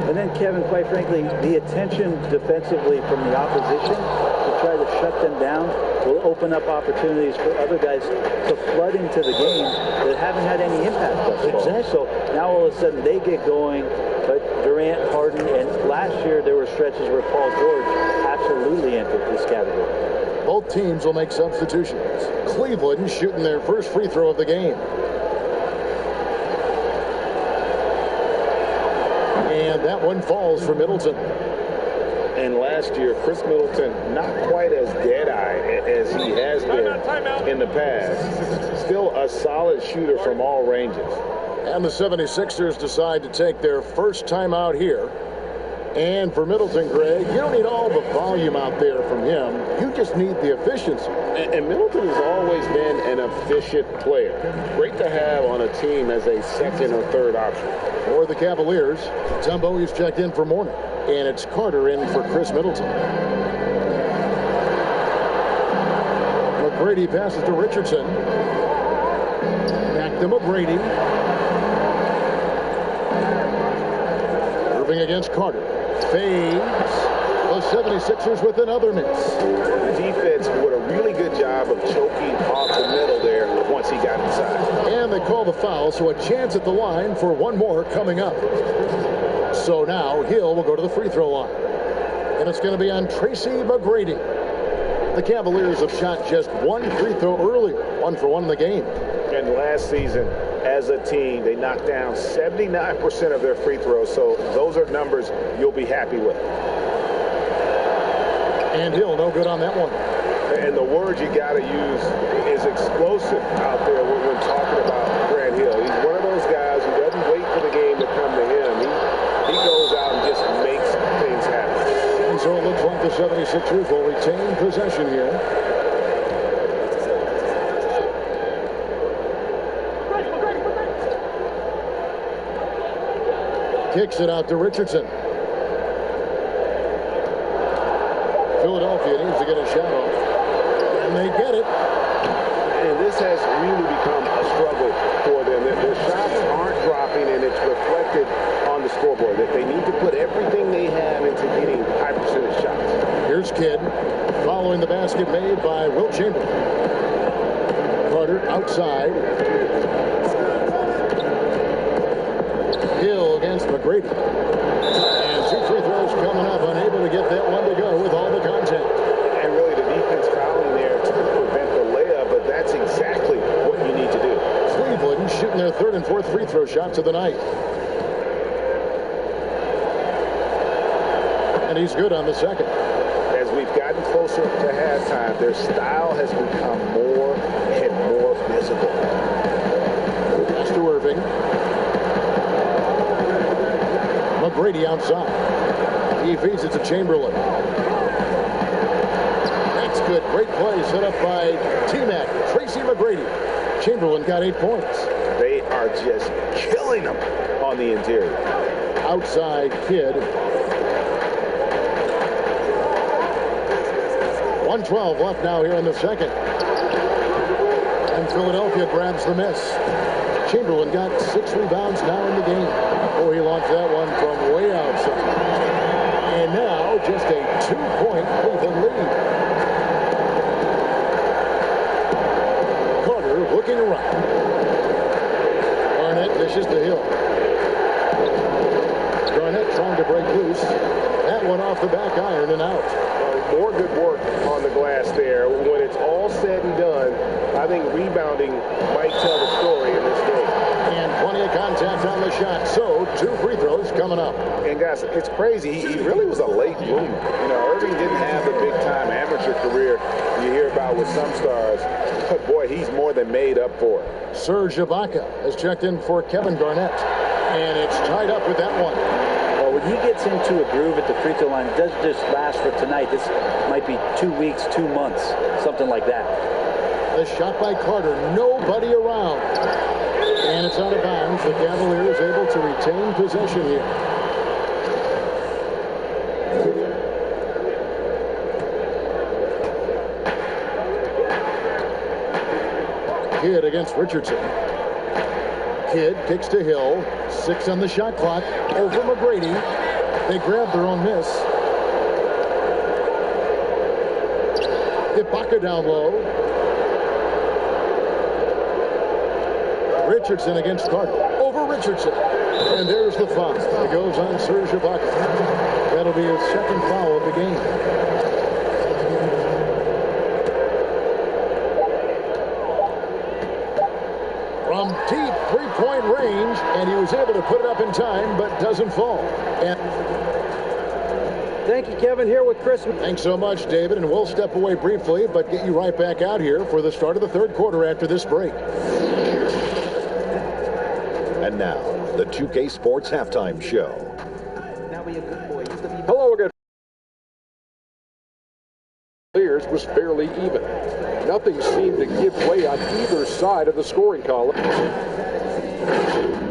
and then Kevin, quite frankly, the attention defensively from the opposition to try to shut them down will open up opportunities for other guys to flood into the game that haven't had any impact thus far. Exactly. So now all of a sudden they get going, but Durant, Harden, and last year there were stretches where Paul George absolutely entered this category. Both teams will make substitutions. Cleveland shooting their first free throw of the game. And that one falls for Middleton. And last year, Chris Middleton, not quite as dead-eyed as he has been in the past. Still a solid shooter from all ranges. And the 76ers decide to take their first time out here. And for Middleton, Greg, you don't need all the volume out there from him. You just need the efficiency. And Middleton has always been an efficient player. Great to have on a team as a second or third option. For the Cavaliers, Tumbo is checked in for morning. And it's Carter in for Chris Middleton. McGrady passes to Richardson. Back to McGrady. Irving against Carter. Fades. The 76ers with another miss. The defense did a really good job of choking off the middle there once he got inside. And they call the foul, so a chance at the line for one more coming up. So now Hill will go to the free throw line. And it's going to be on Tracy McGrady. The Cavaliers have shot just one free throw earlier, 1 for 1 in the game. And last season, as a team, they knocked down 79% of their free throws. So those are numbers you'll be happy with. And Hill, no good on that one. And the word you got to use is explosive out there when talking about Grant Hill. He's one of those guys who doesn't wait for the game to come to him. He goes out and just makes things happen. And so it looks like the 76ers will retain possession here. Kicks it out to Richardson. Philadelphia needs to get a shot off. And they get it. And this has really become a struggle for them. Their shots aren't dropping, and it's reflected on the scoreboard. That they need to put everything they have into getting high percentage shots. Here's Kidd following the basket made by Wilt Chamberlain. Carter outside. Hill against McGrady. And 2 free throws coming up, unable to get that one to go with all the contact. And really the defense fouling there to prevent the layup, but that's exactly what you need to do. Cleveland shooting their 3rd and 4th free throw shots of the night. And he's good on the 2nd. As we've gotten closer to halftime, their style has become more and more visible. Pass to Irving. McGrady outside. He feeds it to Chamberlain. Back That's good. Great play set up by T-Mac, Tracy McGrady. Chamberlain got 8 points. They are just killing them on the interior. Outside Kidd. 1:12 left now here in the second. And Philadelphia grabs the miss. Chamberlain got 6 rebounds now in the game. Oh, he launched that one from way outside. And now just a 2-point Cleveland lead. Carter looking around. Garnett dishes to Hill. Garnett trying to break loose. That one off the back iron and out. More good work on the glass there. When it's all said and done, I think rebounding might tell the story in this game. And plenty of contact on the shot. So 2 free throws coming up. And guys, it's crazy. He really was a late bloomer. You know, Irving didn't have the big-time amateur career you hear about with some stars. But boy, he's more than made up for it. Serge Ibaka has checked in for Kevin Garnett. And it's tied up with that one. Well, when he gets into a groove at the free throw line, it doesn't just last for tonight. This might be 2 weeks, 2 months, something like that. The shot by Carter, nobody around. And it's out of bounds. The Cavaliers able to retain possession here. Kidd against Richardson. Kidd kicks to Hill. 6 on the shot clock. Over McGrady. They grab their own miss. Ibaka down low. Richardson against Carter. Over Richardson. And there's the foul. It goes on Serge Ibaka. That'll be his second foul of the game. From deep three-point range, and he was able to put it up in time, but doesn't fall. And thank you, Kevin. Here with Chris. Thanks so much, David, and we'll step away briefly, but get you right back out here for the start of the third quarter after this break. And now, the 2K Sports Halftime Show. Hello again. Clears was fairly even. Nothing seemed to give way on either side of the scoring column.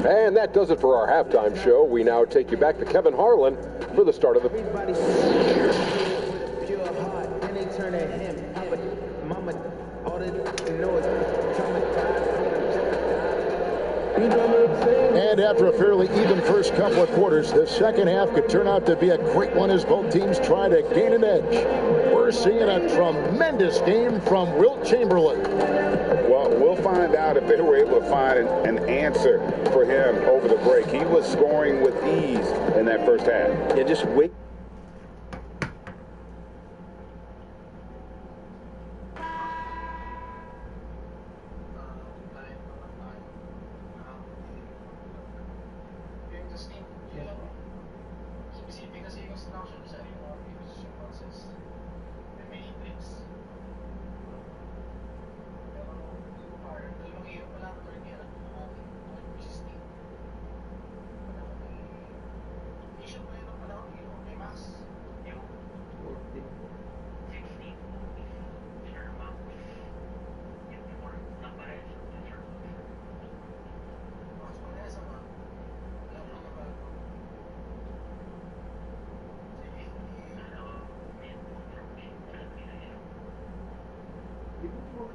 And that does it for our halftime show. We now take you back to Kevin Harlan for the start of the... And after a fairly even first couple of quarters, the second half could turn out to be a great one as both teams try to gain an edge. We're seeing a tremendous game from Wilt Chamberlain. Well, we'll find out if they were able to find an answer for him over the break. He was scoring with ease in that first half. Yeah, just wait.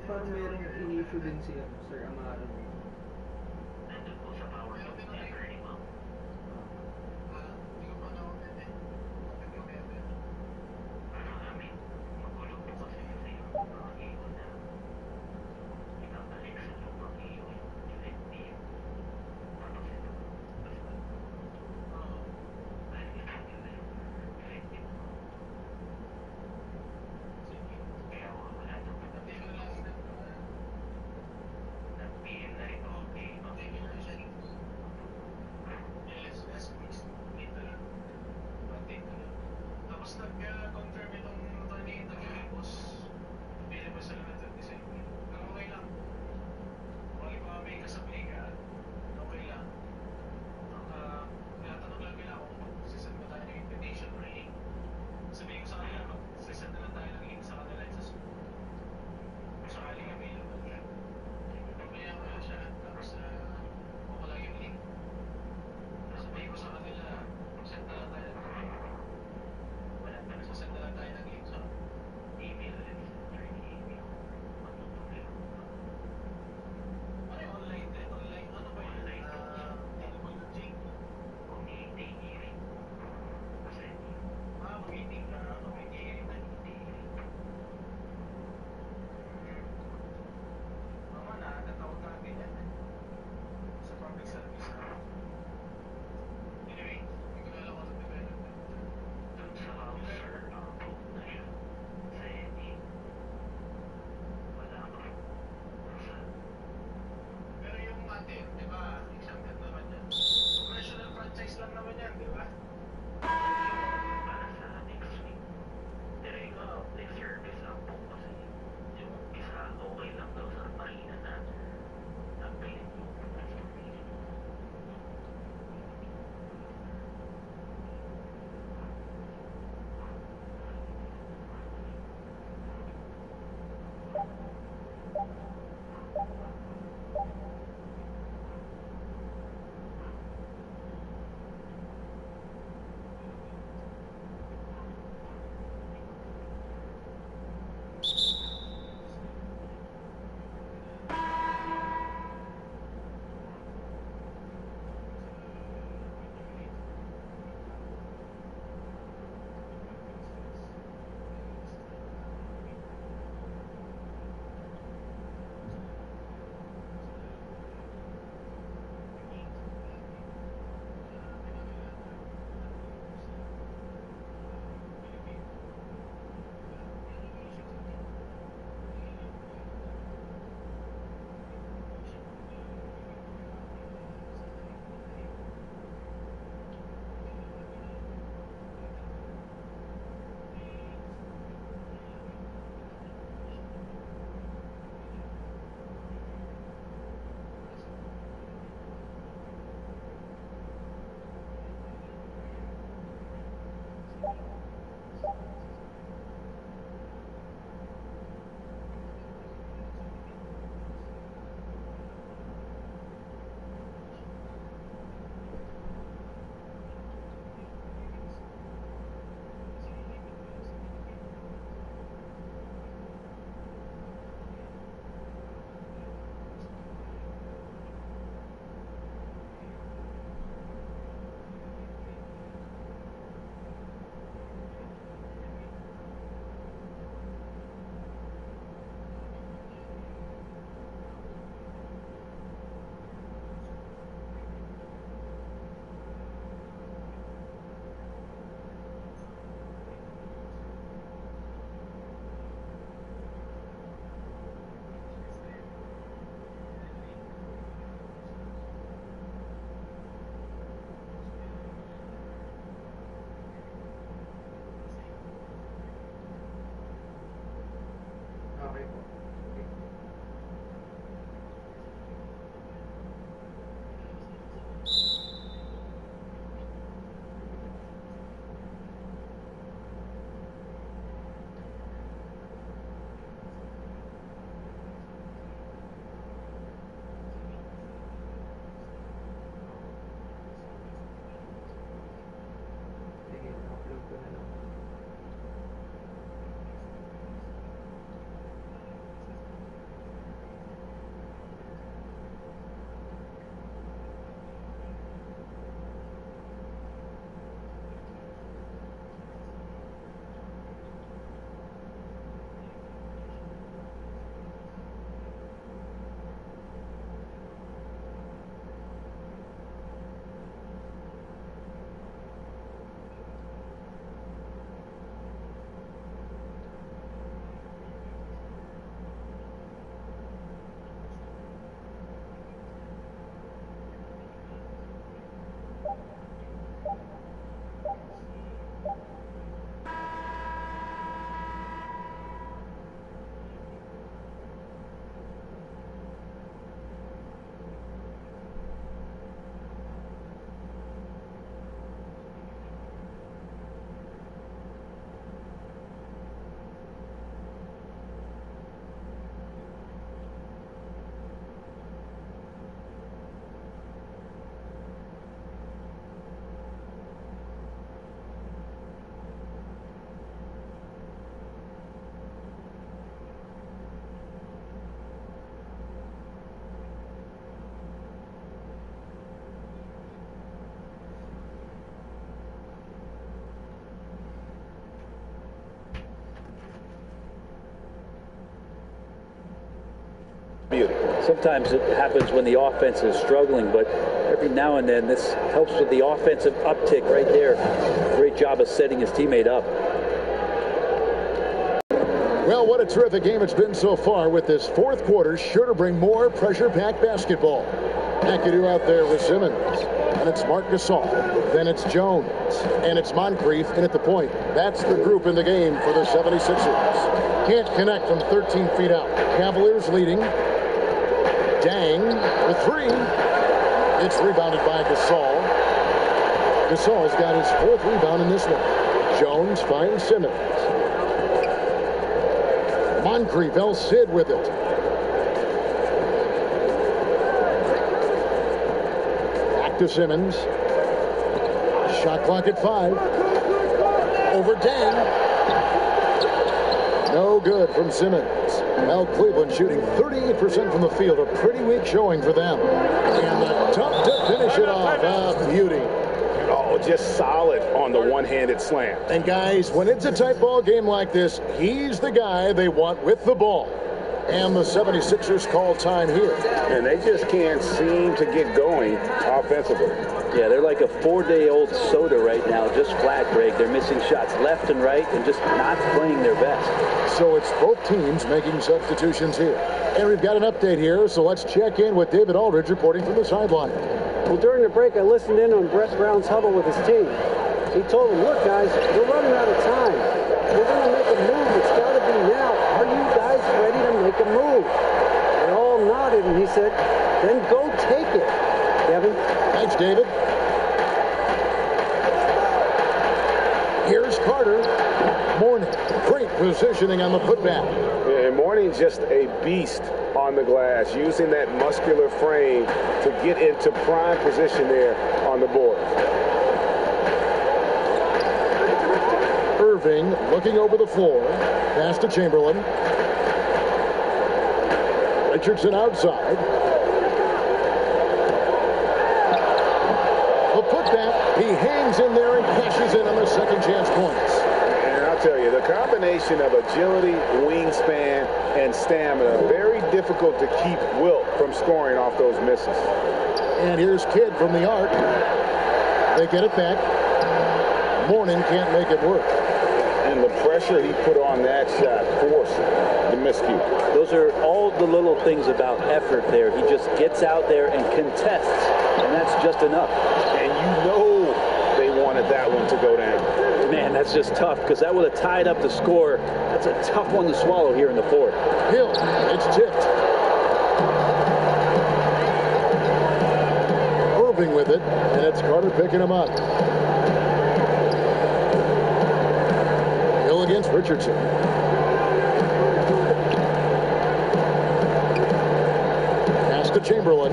Parang merong in-issue din si Sir Amaro. Sometimes it happens when the offense is struggling, but every now and then this helps with the offensive uptick right there. Great job of setting his teammate up. Well, what a terrific game it's been so far, with this fourth quarter sure to bring more pressure-packed basketball. McAdoo out there with Simmons. And it's Marc Gasol. Then it's Jones. And it's Moncrief in at the point. That's the group in the game for the 76ers. Can't connect from 13 feet out. Cavaliers leading. Dang with three. It's rebounded by Gasol. Gasol's got his fourth rebound in this one. Jones finds Simmons. Moncrief, El Cid with it. Back to Simmons. Shot clock at 5. Over Dang. No good from Simmons. Well, Cleveland shooting 38% from the field. A pretty weak showing for them. And the dunk to finish it off. Beauty. Oh, just solid on the one-handed slam. And guys, when it's a tight ball game like this, he's the guy they want with the ball. And the 76ers call time here. And they just can't seem to get going offensively. Yeah, they're like a 4-day-old soda right now, just flat, Greg. They're missing shots left and right and just not playing their best. So it's both teams making substitutions here. And we've got an update here, so let's check in with David Aldridge reporting from the sideline. Well, during the break, I listened in on Brett Brown's huddle with his team. He told them, look, guys, we're running out of time. We're going to make a move. It's got to be now. Are you guys ready to make a move? They all nodded, and he said, then go take it. Kevin? Thanks, David. Here's Carter. Mourning. Great positioning on the putback. And Mourning just a beast on the glass, using that muscular frame to get into prime position there on the board. Irving looking over the floor. Pass to Chamberlain. Richardson outside. The putback. He hangs in there and cashes in on the second chance points. And I'll tell you, the combination of agility, wingspan, and stamina, very difficult to keep Wilt from scoring off those misses. And here's Kidd from the arc. They get it back. Mourning can't make it work. And the pressure he put on that shot forced the miscue. Those are all the little things about effort there. He just gets out there and contests, and that's just enough. And you know they wanted that one to go down. Man, that's just tough because that would have tied up the score. That's a tough one to swallow here in the fourth. Hill, it's tipped. Irving with it, and it's Carter picking him up. Hill against Richardson. Pass to Chamberlain.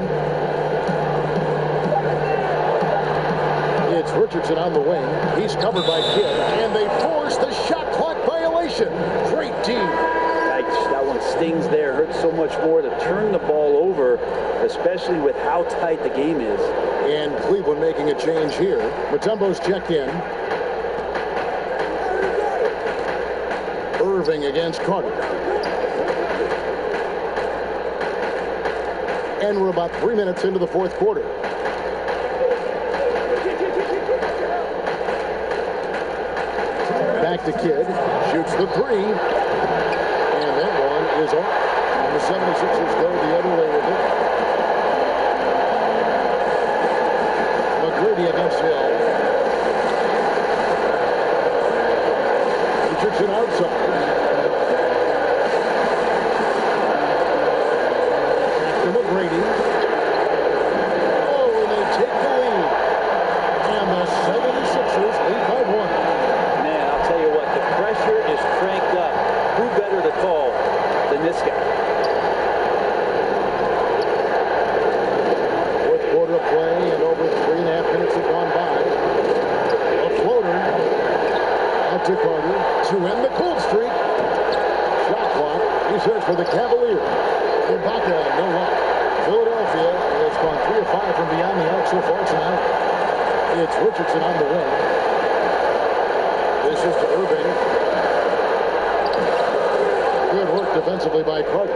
It's Richardson on the wing. He's covered by Kidd, and they force the shot clock violation. Great D. That one stings there. Hurts so much more to turn the ball over, especially with how tight the game is. And Cleveland making a change here. Mutombo's checked in. Irving against Carter. And we're about 3 minutes into the fourth quarter. Back to Kidd. Shoots the three. And that one is off. And the 76ers go the other way with it. McGrady against Hill. Richardson outside. Back to McGrady. Oh, and they take the lead. And the 76ers lead by one. Man, I'll tell you what, the pressure is cranked up. Who better to call than this guy? Fourth quarter of play, and over 3.5 minutes have gone by. A floater out to Carter to end the cold streak. Shot clock. He serves for the Cavaliers. Ibaka, no luck. Philadelphia has gone 3 of 5 from beyond the arc so far tonight. It's Richardson on the wing. This is to Irving. Good work defensively by Carter.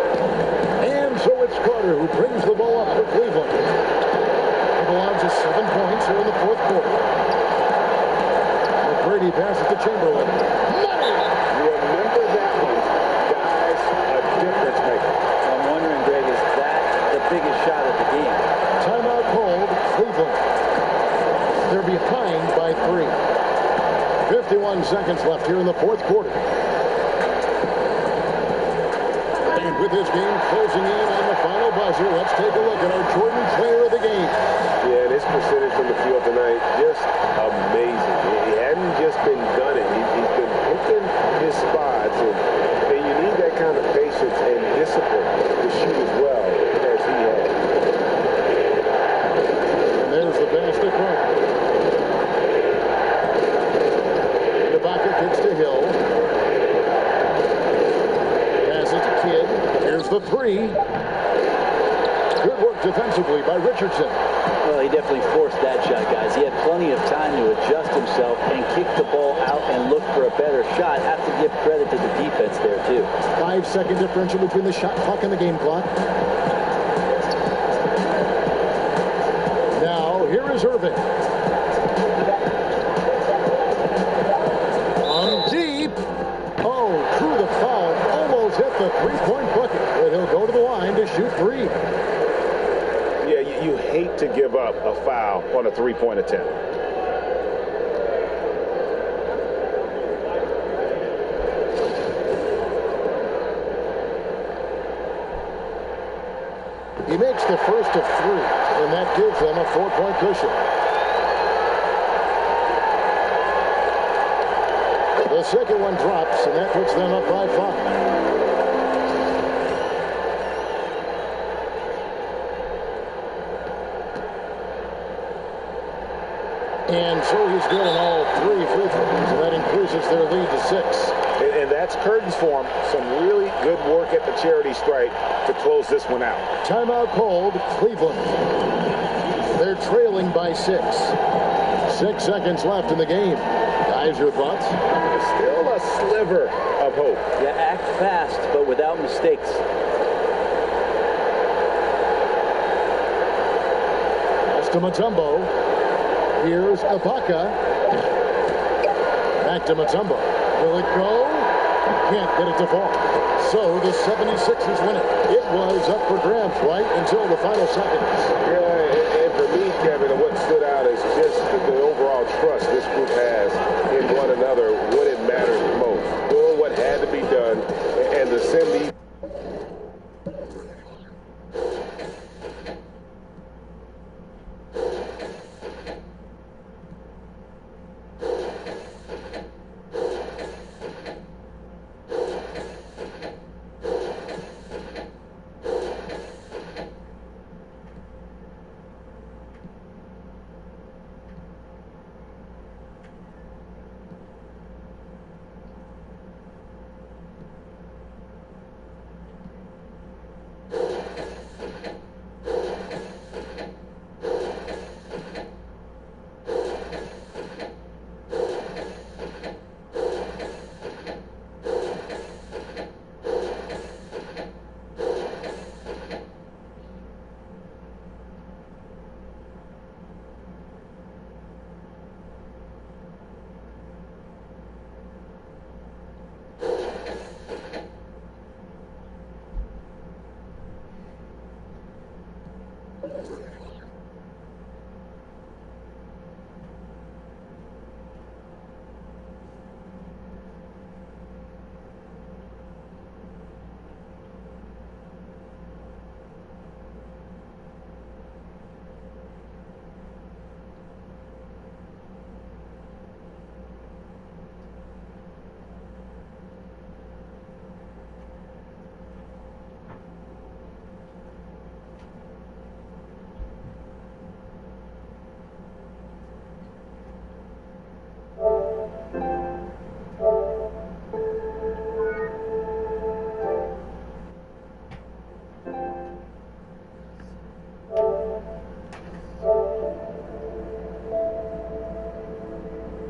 And so it's Carter who brings the ball up for Cleveland. It belongs to 7 points here in the fourth quarter. McGrady passes to Chamberlain. Money! Remember that one. Guys, a difference maker. I'm wondering, Greg, is that the biggest shot of the game? Timeout called. Cleveland. They're behind by 3. 51 seconds left here in the fourth quarter. And with this game closing in on the final buzzer, let's take a look at our Jordan player of the game. Yeah, this percentage from the field tonight, just amazing. He hadn't just been gunning. He's been picking his spots. And you need that kind of patience and discipline to shoot as well as he has. And there's the pass to Carter. Ibaka kicks to Hill. Passes to Kidd. Here's the three. Good work defensively by Richardson. Well, he definitely forced that shot, guys. He had plenty of time to adjust himself and kick the ball out and look for a better shot. Have to give credit to the defense there, too. 5-second differential between the shot clock and the game clock. Now, here is Irving. On deep. Oh, through the foul. Almost hit the three-point bucket. But he'll go to the line to shoot 3. Yeah, you hate to give up a foul on a three-point attempt. He makes the first of 3, and that gives them a 4-point cushion. The second one drops, and that puts them up by 5. And so he's drilling all 3 free throws, and that increases their lead to 6. And that's curtains for him. Some really good work at the charity stripe to close this one out. Timeout called. Cleveland. They're trailing by 6. 6 seconds left in the game. Guys, your thoughts? Still a sliver of hope. Yeah, act fast, but without mistakes. Pass to Mutombo. Here's Ibaka. Back to Mutombo. Will it go? Can't get it to fall. So the 76ers win it. It was up for grabs right until the final seconds. Yeah, if For me, Kevin, what stood out is just the overall trust this group has in one another when it matters most. Doing what had to be done and to send these